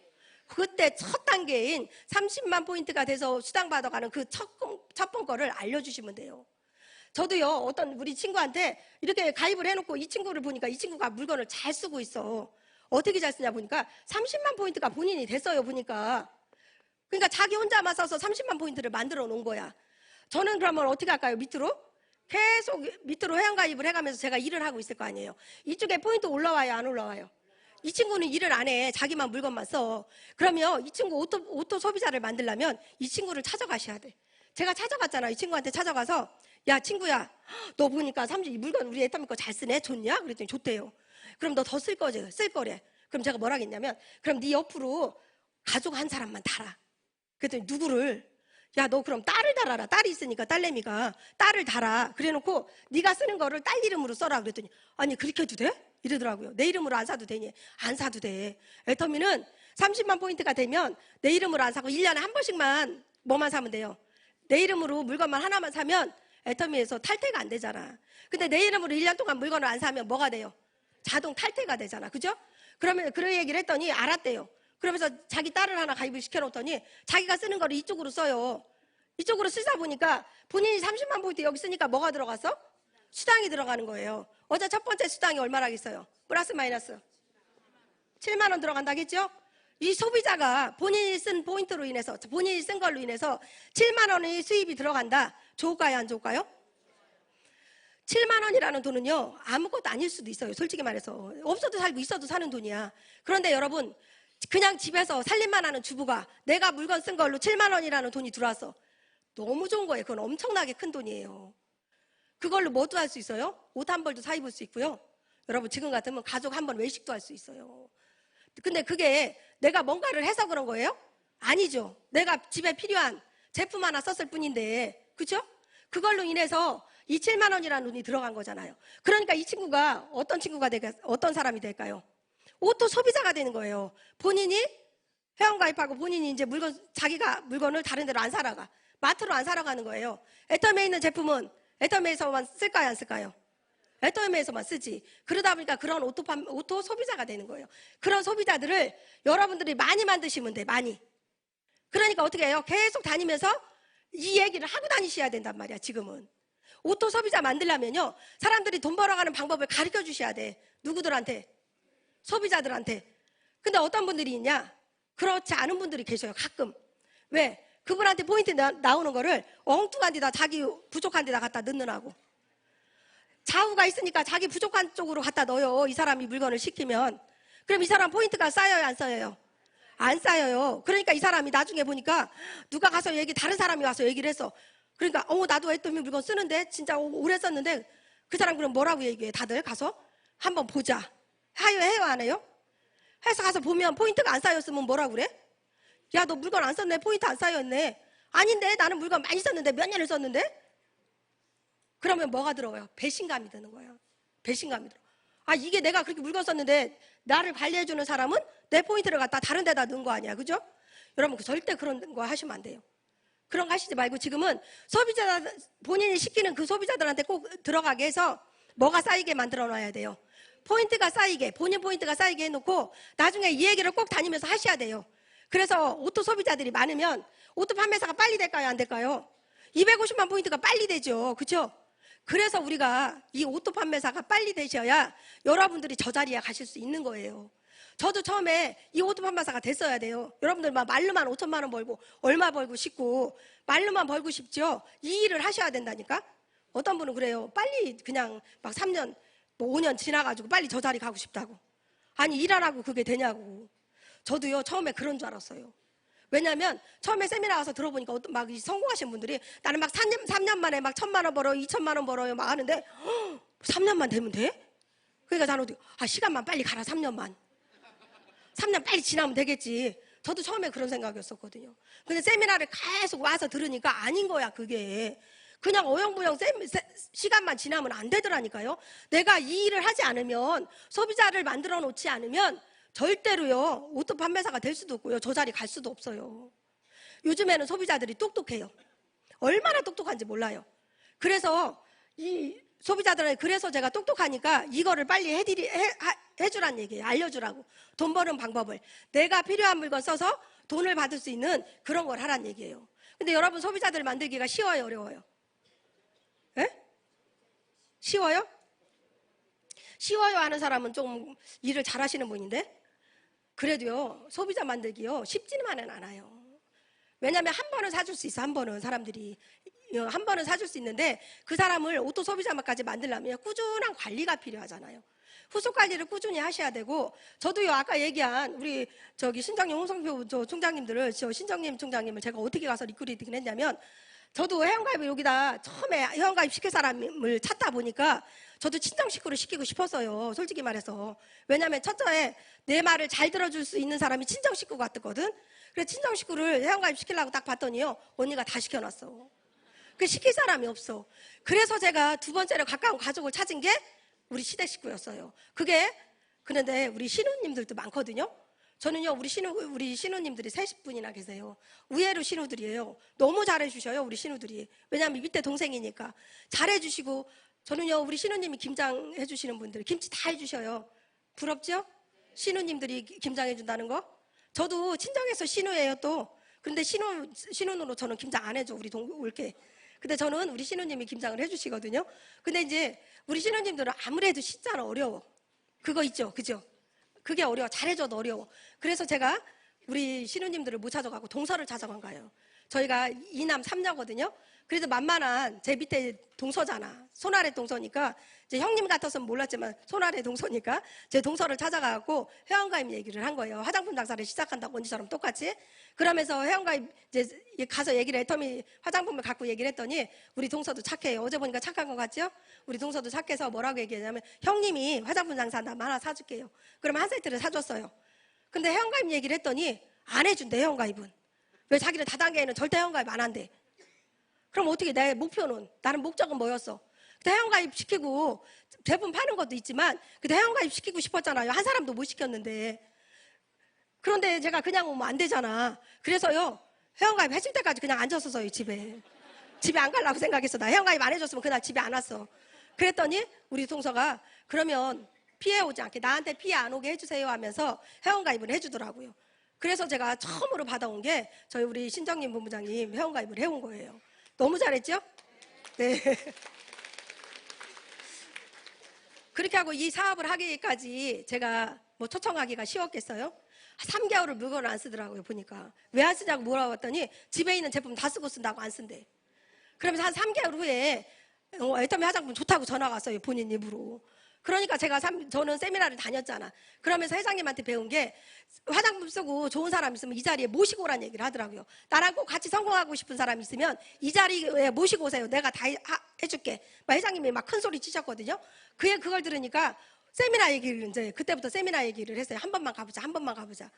그때 첫 단계인 30만 포인트가 돼서 수당 받아가는 그 첫 번 거를 알려주시면 돼요. 저도요, 어떤 우리 친구한테 이렇게 가입을 해놓고 이 친구를 보니까 이 친구가 물건을 잘 쓰고 있어. 어떻게 잘 쓰냐 보니까 30만 포인트가 본인이 됐어요. 보니까. 그러니까 자기 혼자만 써서 30만 포인트를 만들어 놓은 거야. 저는 그러면 어떻게 할까요? 밑으로? 계속 밑으로 회원가입을 해가면서 제가 일을 하고 있을 거 아니에요. 이쪽에 포인트 올라와요, 안 올라와요? 이 친구는 일을 안 해. 자기만 물건만 써. 그러면 이 친구 오토 소비자를 만들려면 이 친구를 찾아가셔야 돼. 제가 찾아갔잖아요. 이 친구한테 찾아가서 야 친구야 너 보니까 30 물건 우리 애터미 거 잘 쓰네. 좋냐? 그랬더니 좋대요. 그럼 너 더 쓸 거지? 쓸 거래. 그럼 제가 뭐라 했냐면 그럼 네 옆으로 가족 한 사람만 달아. 그랬더니 누구를? 야 너 그럼 딸을 달아라. 딸이 있으니까 딸내미가 딸을 달아. 그래놓고 네가 쓰는 거를 딸 이름으로 써라. 그랬더니 아니 그렇게 해도 돼? 이러더라고요. 내 이름으로 안 사도 되니? 안 사도 돼. 애터미는 30만 포인트가 되면 내 이름으로 안 사고 1년에 한 번씩만 뭐만 사면 돼요. 내 이름으로 물건만 하나만 사면 애터미에서 탈퇴가 안 되잖아. 근데 내 이름으로 1년 동안 물건을 안 사면 뭐가 돼요? 자동 탈퇴가 되잖아. 그죠? 그러면 그런 얘기를 했더니 알았대요. 그러면서 자기 딸을 하나 가입을 시켜놓더니 자기가 쓰는 거를 이쪽으로 써요. 이쪽으로 쓰다 보니까 본인이 30만 포인트 여기 쓰니까 뭐가 들어갔어? 수당이 들어가는 거예요. 어제 첫 번째 수당이 얼마라겠어요? 플러스 마이너스 7만 원 들어간다겠죠? 이 소비자가 본인이 쓴 포인트로 인해서 본인이 쓴 걸로 인해서 7만 원의 수입이 들어간다. 좋을까요? 안 좋을까요? 7만 원이라는 돈은요 아무것도 아닐 수도 있어요. 솔직히 말해서 없어도 살고 있어도 사는 돈이야. 그런데 여러분 그냥 집에서 살림만 하는 주부가 내가 물건 쓴 걸로 7만 원이라는 돈이 들어왔어. 너무 좋은 거예요. 그건 엄청나게 큰 돈이에요. 그걸로 뭐도 할 수 있어요? 옷 한 벌도 사 입을 수 있고요. 여러분 지금 같으면 가족 한 번 외식도 할 수 있어요. 근데 그게 내가 뭔가를 해서 그런 거예요? 아니죠. 내가 집에 필요한 제품 하나 썼을 뿐인데 그렇죠? 그걸로 인해서 이 7만 원이라는 돈이 들어간 거잖아요. 그러니까 이 친구가 어떤 사람이 될까요? 오토 소비자가 되는 거예요. 본인이 회원가입하고 본인이 이제 자기가 물건을 다른 데로 안 사러 가. 마트로 안 사러 가는 거예요. 애터미에 있는 제품은 애터미에서만 쓸까요? 안 쓸까요? 애터미에서만 쓰지. 그러다 보니까 그런 오토 소비자가 되는 거예요. 그런 소비자들을 여러분들이 많이 만드시면 돼. 많이. 그러니까 어떻게 해요? 계속 다니면서 이 얘기를 하고 다니셔야 된단 말이야. 지금은. 오토 소비자 만들려면요. 사람들이 돈 벌어가는 방법을 가르쳐 주셔야 돼. 누구들한테? 소비자들한테. 근데 어떤 분들이 있냐? 그렇지 않은 분들이 계셔요. 가끔. 왜? 그분한테 포인트 나오는 거를 엉뚱한 데다 자기 부족한 데다 갖다 넣느라고. 좌우가 있으니까 자기 부족한 쪽으로 갖다 넣어요. 이 사람이 물건을 시키면. 그럼 이 사람 포인트가 쌓여요? 안 쌓여요? 안 쌓여요. 그러니까 이 사람이 나중에 보니까 누가 가서 다른 사람이 와서 얘기를 했어. 그러니까 나도 애터미 물건 쓰는데 진짜 오래 썼는데 그 사람 그럼 뭐라고 얘기해? 다들 가서 한번 보자. 해요 안 해요? 해서 가서 보면 포인트가 안 쌓였으면 뭐라고 그래? 야 너 물건 안 썼네. 포인트 안 쌓였네. 아닌데 나는 물건 많이 썼는데 몇 년을 썼는데? 그러면 뭐가 들어요? 배신감이 드는 거예요. 배신감이 들어. 아 이게 내가 그렇게 물건 썼는데 나를 관리해주는 사람은 내 포인트를 갖다 다른 데다 넣은 거 아니야. 그죠? 여러분 절대 그런 거 하시면 안 돼요. 그런 거 하시지 말고 지금은 본인이 시키는 그 소비자들한테 꼭 들어가게 해서 뭐가 쌓이게 만들어 놔야 돼요. 포인트가 쌓이게, 본인 포인트가 쌓이게 해놓고 나중에 이 얘기를 꼭 다니면서 하셔야 돼요. 그래서 오토 소비자들이 많으면 오토 판매사가 빨리 될까요? 안 될까요? 250만 포인트가 빨리 되죠. 그렇죠? 그래서 우리가 이 오토 판매사가 빨리 되셔야 여러분들이 저 자리에 가실 수 있는 거예요. 저도 처음에 이 오토 판매사가 됐어야 돼요. 여러분들 막 말로만 5천만 원 벌고 얼마 벌고 싶고 말로만 벌고 싶죠. 이 일을 하셔야 된다니까. 어떤 분은 그래요. 빨리 그냥 막 3년 뭐 5년 지나가지고 빨리 저 자리 가고 싶다고. 아니 일 안 하고 그게 되냐고. 저도요 처음에 그런 줄 알았어요. 왜냐면 처음에 세미나 가서 들어보니까 막 성공하신 분들이 나는 막 3년 만에 막 1,000만 원 벌어요, 2천만 원 벌어요 막 하는데 3년만 되면 돼? 그러니까 나는 시간만 빨리 가라. 3년 빨리 지나면 되겠지. 저도 처음에 그런 생각이었었거든요. 근데 세미나를 계속 와서 들으니까 아닌 거야. 그게 그냥 어영부영 시간만 지나면 안 되더라니까요. 내가 이 일을 하지 않으면, 소비자를 만들어 놓지 않으면 절대로요 오토 판매사가 될 수도 없고요 저 자리 갈 수도 없어요. 요즘에는 소비자들이 똑똑해요. 얼마나 똑똑한지 몰라요. 그래서 이 소비자들은 그래서 제가 똑똑하니까 이거를 빨리 해주란 얘기예요. 알려주라고. 돈 버는 방법을. 내가 필요한 물건 써서 돈을 받을 수 있는 그런 걸 하란 얘기예요. 근데 여러분 소비자들 만들기가 쉬워요? 어려워요? 에? 쉬워요? 쉬워요 하는 사람은 좀 일을 잘하시는 분인데 그래도요 소비자 만들기요 쉽지만은 않아요. 왜냐하면 한 번은 사줄 수 있어. 한 번은 사람들이 한 번은 사줄 수 있는데 그 사람을 오토 소비자만까지 만들려면 꾸준한 관리가 필요하잖아요. 후속 관리를 꾸준히 하셔야 되고, 저도요 아까 얘기한 우리 저기 신정님 홍성표 총장님들을, 저 신정님 총장님을 제가 어떻게 가서 리크루팅 했냐면, 저도 회원가입을 여기다 처음에 회원가입 시킬 사람을 찾다 보니까 저도 친정 식구를 시키고 싶었어요. 솔직히 말해서. 왜냐면 첫째, 내 말을 잘 들어줄 수 있는 사람이 친정 식구 같았거든. 그래서 친정 식구를 회원가입 시키려고 딱 봤더니요, 언니가 다 시켜놨어. 그 시킬 사람이 없어. 그래서 제가 두 번째로 가까운 가족을 찾은 게 우리 시댁 식구였어요. 그런데 우리 신우님들도 많거든요. 저는요, 우리 신우님들이 30분이나 계세요. 우애로 신우들이에요. 너무 잘해주셔요, 우리 신우들이. 왜냐하면 밑에 동생이니까. 잘해주시고, 저는요, 우리 신우님이 김장 해주시는 분들, 김치 다 해주셔요. 부럽죠? 신우님들이 김장 해준다는 거? 저도 친정에서 신우예요, 또. 근데 신우로 저는 김장 안 해줘, 올게. 근데 저는 우리 신우님이 김장을 해주시거든요. 근데 이제 우리 신우님들은 아무래도 시자는 어려워. 그거 있죠, 그죠? 그게 어려워. 잘해줘도 어려워. 그래서 제가 우리 신우님들을 못 찾아가고 동서를 찾아간 거예요. 저희가 2남 3녀거든요. 그래도 만만한 제 밑에 동서잖아. 손아래 동서니까, 이제 형님 같아서는 몰랐지만 손아래 동서니까 제 동서를 찾아가고 회원가입 얘기를 한 거예요. 화장품 장사를 시작한다고 언니처럼 똑같이. 그러면서 회원가입 이제 가서 얘기를 했더니 화장품을 갖고 얘기를 했더니 우리 동서도 착해요. 어제 보니까 착한 것 같죠? 우리 동서도 착해서 뭐라고 얘기했냐면, 형님이 화장품 장사한다면 하나 사줄게요. 그러면 한 세트를 사줬어요. 근데 회원가입 얘기를 했더니 안 해준대, 회원가입은. 왜? 자기는 다단계에는 절대 회원가입 안 한대. 그럼 어떻게, 내 목표는, 나는 목적은 뭐였어? 그때 회원가입 시키고 제품 파는 것도 있지만 그때 회원가입 시키고 싶었잖아요. 한 사람도 못 시켰는데. 그런데 제가 그냥 오면 안 되잖아. 그래서요, 회원가입 해줄 때까지 그냥 앉았었어요, 집에 안 가려고 생각했어. 나 회원가입 안 해줬으면 그날 집에 안 왔어. 그랬더니 우리 동서가 그러면 피해 오지 않게, 나한테 피해 안 오게 해주세요 하면서 회원가입을 해주더라고요. 그래서 제가 처음으로 받아온 게 저희 우리 신정님 본부장님 회원가입을 해온 거예요. 너무 잘했죠? 네. 그렇게 하고 이 사업을 하기까지 제가 뭐 초청하기가 쉬웠겠어요? 3개월을 물건을 안 쓰더라고요, 보니까. 왜 안 쓰냐고 물어봤더니 집에 있는 제품 다 쓰고 쓴다고 안 쓴대. 그러면서 한 3개월 후에 애터미 화장품 좋다고 전화가 왔어요, 본인 입으로. 그러니까 저는 세미나를 다녔잖아. 그러면서 회장님한테 배운 게, 화장품 쓰고 좋은 사람 있으면 이 자리에 모시고 오라는 얘기를 하더라고요. 나랑 꼭 같이 성공하고 싶은 사람 있으면 이 자리에 모시고 오세요. 내가 다 해줄게. 막 회장님이 막 큰 소리 치셨거든요. 그걸 들으니까 세미나 얘기를, 이제 그때부터 세미나 얘기를 했어요. 한 번만 가보자.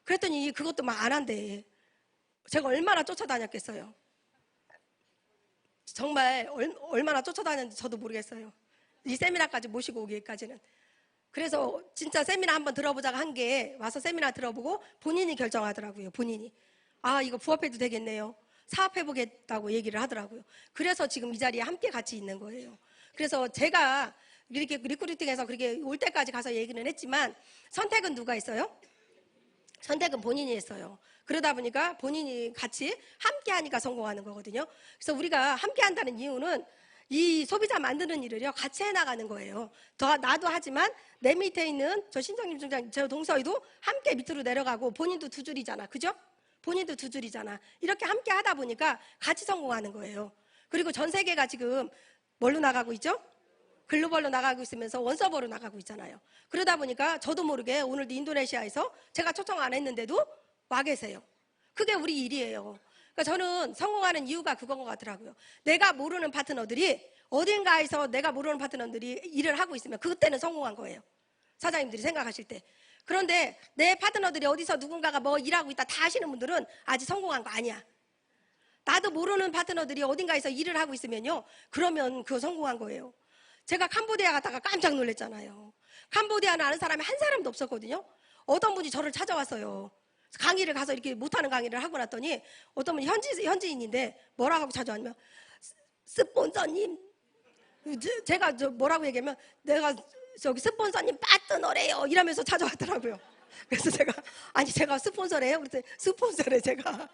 그랬더니 그것도 막 안 한대. 제가 얼마나 쫓아다녔겠어요. 정말 얼마나 쫓아다녔는지 저도 모르겠어요. 이 세미나까지 모시고 오기까지는. 그래서 진짜 세미나 한번 들어보자고 한 게, 와서 세미나 들어보고 본인이 결정하더라고요. 본인이. 아, 이거 부업해도 되겠네요. 사업해보겠다고 얘기를 하더라고요. 그래서 지금 이 자리에 함께 같이 있는 거예요. 그래서 제가 이렇게 리크루팅해서 그렇게 올 때까지 가서 얘기는 했지만, 선택은 누가 했어요? 선택은 본인이 했어요. 그러다 보니까 본인이 같이 함께 하니까 성공하는 거거든요. 그래서 우리가 함께 한다는 이유는 이 소비자 만드는 일을요, 같이 해나가는 거예요. 나도 하지만 내 밑에 있는 저 신정님 총장, 저 동서이도 함께 밑으로 내려가고, 본인도 두 줄이잖아. 그죠? 본인도 두 줄이잖아. 이렇게 함께 하다 보니까 같이 성공하는 거예요. 그리고 전 세계가 지금 뭘로 나가고 있죠? 글로벌로 나가고 있으면서 원서버로 나가고 있잖아요. 그러다 보니까 저도 모르게 오늘도 인도네시아에서 제가 초청 안 했는데도 와 계세요. 그게 우리 일이에요. 그러니까 저는 성공하는 이유가 그건 것 같더라고요. 내가 모르는 파트너들이 어딘가에서 내가 모르는 파트너들이 일을 하고 있으면 그때는 성공한 거예요. 사장님들이 생각하실 때. 그런데 내 파트너들이 어디서 누군가가 뭐 일하고 있다 다 하시는 분들은 아직 성공한 거 아니야. 나도 모르는 파트너들이 어딘가에서 일을 하고 있으면요, 그러면 그거 성공한 거예요. 제가 캄보디아 갔다가 깜짝 놀랐잖아요. 캄보디아는 아는 사람이 한 사람도 없었거든요. 어떤 분이 저를 찾아왔어요. 강의를 가서 이렇게 못하는 강의를 하고 났더니 어떤 분이 현지인인데 뭐라고 하고 찾아왔냐면, 스폰서님, 제가 뭐라고 얘기하면, 내가 저기 스폰서님 파트너래요 이러면서 찾아왔더라고요. 그래서 제가 스폰서래요? 그랬더니 스폰서래 제가.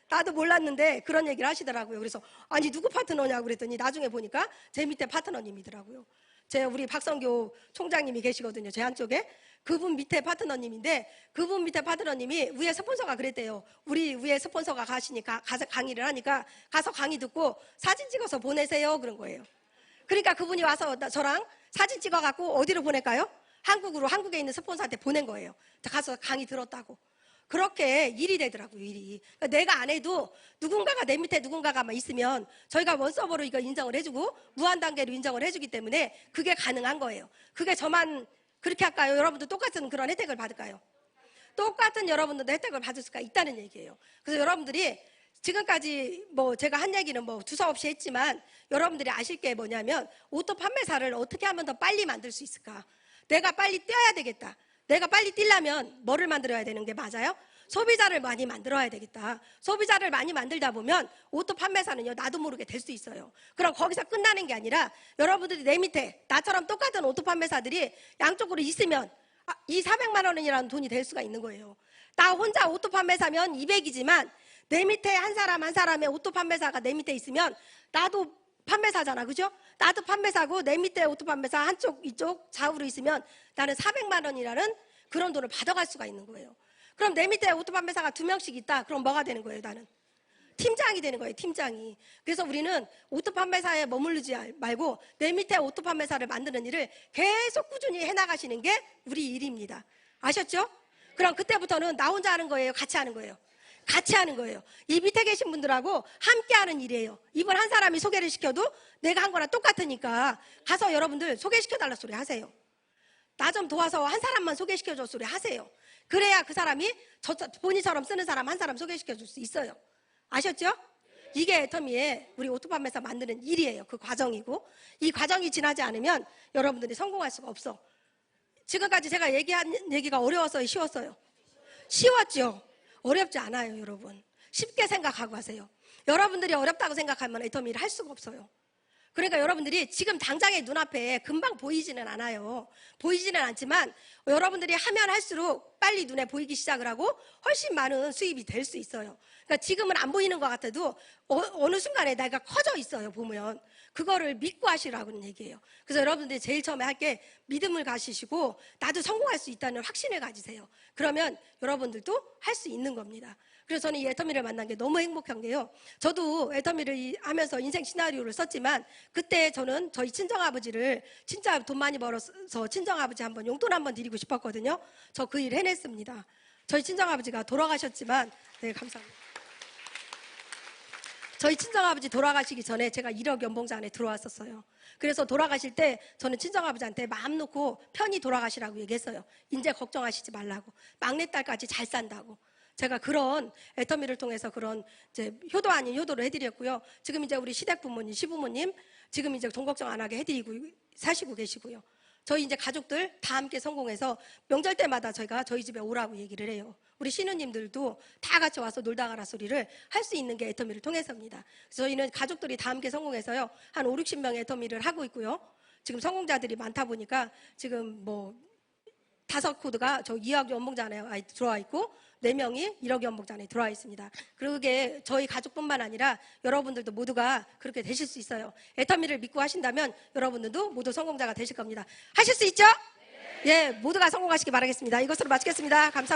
나도 몰랐는데 그런 얘기를 하시더라고요. 그래서 아니 누구 파트너냐고 그랬더니 나중에 보니까 제 밑에 파트너님이더라고요. 우리 박성교 총장님이 계시거든요. 제 한쪽에. 그분 밑에 파트너님인데 그분 밑에 파트너님이 위에 스폰서가 그랬대요. 우리 위에 스폰서가 가시니까 가서 강의를 하니까 가서 강의 듣고 사진 찍어서 보내세요. 그런 거예요. 그러니까 그분이 와서 저랑 사진 찍어갖고 어디로 보낼까요? 한국으로, 한국에 있는 스폰서한테 보낸 거예요. 가서 강의 들었다고. 그렇게 일이 되더라고요, 일이. 그러니까 내가 안 해도 누군가가 내 밑에 누군가가 있으면 저희가 원서버로 이거 인정을 해주고 무한단계로 인정을 해주기 때문에 그게 가능한 거예요. 그게 저만 그렇게 할까요? 여러분도 똑같은 그런 혜택을 받을까요? 똑같은 여러분들도 혜택을 받을 수가 있다는 얘기예요. 그래서 여러분들이 지금까지 제가 한 얘기는 두서없이 했지만 여러분들이 아실 게 뭐냐면 오토 판매사를 어떻게 하면 더 빨리 만들 수 있을까? 내가 빨리 뛰어야 되겠다. 내가 빨리 뛰려면 뭐를 만들어야 되는 게 맞아요? 소비자를 많이 만들어야 되겠다. 소비자를 많이 만들다 보면 오토 판매사는요, 나도 모르게 될 수 있어요. 그럼 거기서 끝나는 게 아니라 여러분들이 내 밑에 나처럼 똑같은 오토 판매사들이 양쪽으로 있으면 이 400만 원이라는 돈이 될 수가 있는 거예요. 나 혼자 오토 판매사면 200이지만 내 밑에 한 사람 한 사람의 오토 판매사가 내 밑에 있으면 나도 판매사잖아, 그죠? 나도 판매사고 내 밑에 오토 판매사 한쪽 이쪽 좌우로 있으면 나는 400만 원이라는 그런 돈을 받아갈 수가 있는 거예요. 그럼 내 밑에 오토 판매사가 2명씩 있다. 그럼 뭐가 되는 거예요, 나는? 팀장이 되는 거예요, 팀장이. 그래서 우리는 오토 판매사에 머무르지 말고 내 밑에 오토 판매사를 만드는 일을 계속 꾸준히 해나가시는 게 우리 일입니다. 아셨죠? 그럼 그때부터는 나 혼자 하는 거예요, 같이 하는 거예요? 같이 하는 거예요. 이 밑에 계신 분들하고 함께 하는 일이에요. 이분 한 사람이 소개를 시켜도 내가 한 거랑 똑같으니까 가서 여러분들 소개시켜달라 소리 하세요. 나 좀 도와서 한 사람만 소개시켜줘 소리 하세요. 그래야 그 사람이 본인처럼 쓰는 사람 한 사람 소개시켜줄 수 있어요. 아셨죠? 이게 애터미의 우리 오토 판매사 만드는 일이에요. 그 과정이고 이 과정이 지나지 않으면 여러분들이 성공할 수가 없어. 지금까지 제가 얘기한 얘기가 어려웠어요, 쉬웠어요? 쉬웠죠? 어렵지 않아요, 여러분. 쉽게 생각하고 하세요. 여러분들이 어렵다고 생각하면 애터미를 할 수가 없어요. 그러니까 여러분들이 지금 당장의 눈앞에 금방 보이지는 않아요. 보이지는 않지만 여러분들이 하면 할수록 빨리 눈에 보이기 시작을 하고 훨씬 많은 수입이 될 수 있어요. 그러니까 지금은 안 보이는 것 같아도 어느 순간에 내가 커져 있어요, 보면. 그거를 믿고 하시라고는 얘기예요. 그래서 여러분들이 제일 처음에 할 게 믿음을 가지시고 나도 성공할 수 있다는 확신을 가지세요. 그러면 여러분들도 할 수 있는 겁니다. 그래서 저는 이 애터미를 만난 게 너무 행복한 게요. 저도 애터미를 하면서 인생 시나리오를 썼지만 그때 저는 저희 친정아버지를 진짜 돈 많이 벌어서 친정아버지 한번 용돈 한번 드리고 싶었거든요. 저 그 일 해냈습니다. 저희 친정아버지가 돌아가셨지만 네, 감사합니다. 저희 친정아버지 돌아가시기 전에 제가 1억 연봉자 안에 들어왔었어요. 그래서 돌아가실 때 저는 친정아버지한테 마음 놓고 편히 돌아가시라고 얘기했어요. 이제 걱정하시지 말라고. 막내딸까지 잘 산다고. 제가 그런 애터미를 통해서 그런 이제 효도 아닌 효도를 해드렸고요. 지금 이제 우리 시댁 부모님, 시부모님 지금 이제 돈 걱정 안 하게 해드리고 사시고 계시고요. 저희 이제 가족들 다 함께 성공해서 명절 때마다 저희가 저희 집에 오라고 얘기를 해요. 우리 신우님들도 다 같이 와서 놀다 가라 소리를 할 수 있는 게 애터미를 통해서입니다. 그래서 저희는 가족들이 다 함께 성공해서요. 한 5, 60명의 애터미를 하고 있고요. 지금 성공자들이 많다 보니까 지금 5코드가 저 2억 연봉자 안에 들어와 있고 4명이 1억 연봉자 안에 들어와 있습니다. 그게 저희 가족뿐만 아니라 여러분들도 모두가 그렇게 되실 수 있어요. 애터미를 믿고 하신다면 여러분들도 모두 성공자가 되실 겁니다. 하실 수 있죠? 네. 예, 모두가 성공하시기 바라겠습니다. 이것으로 마치겠습니다. 감사합니다.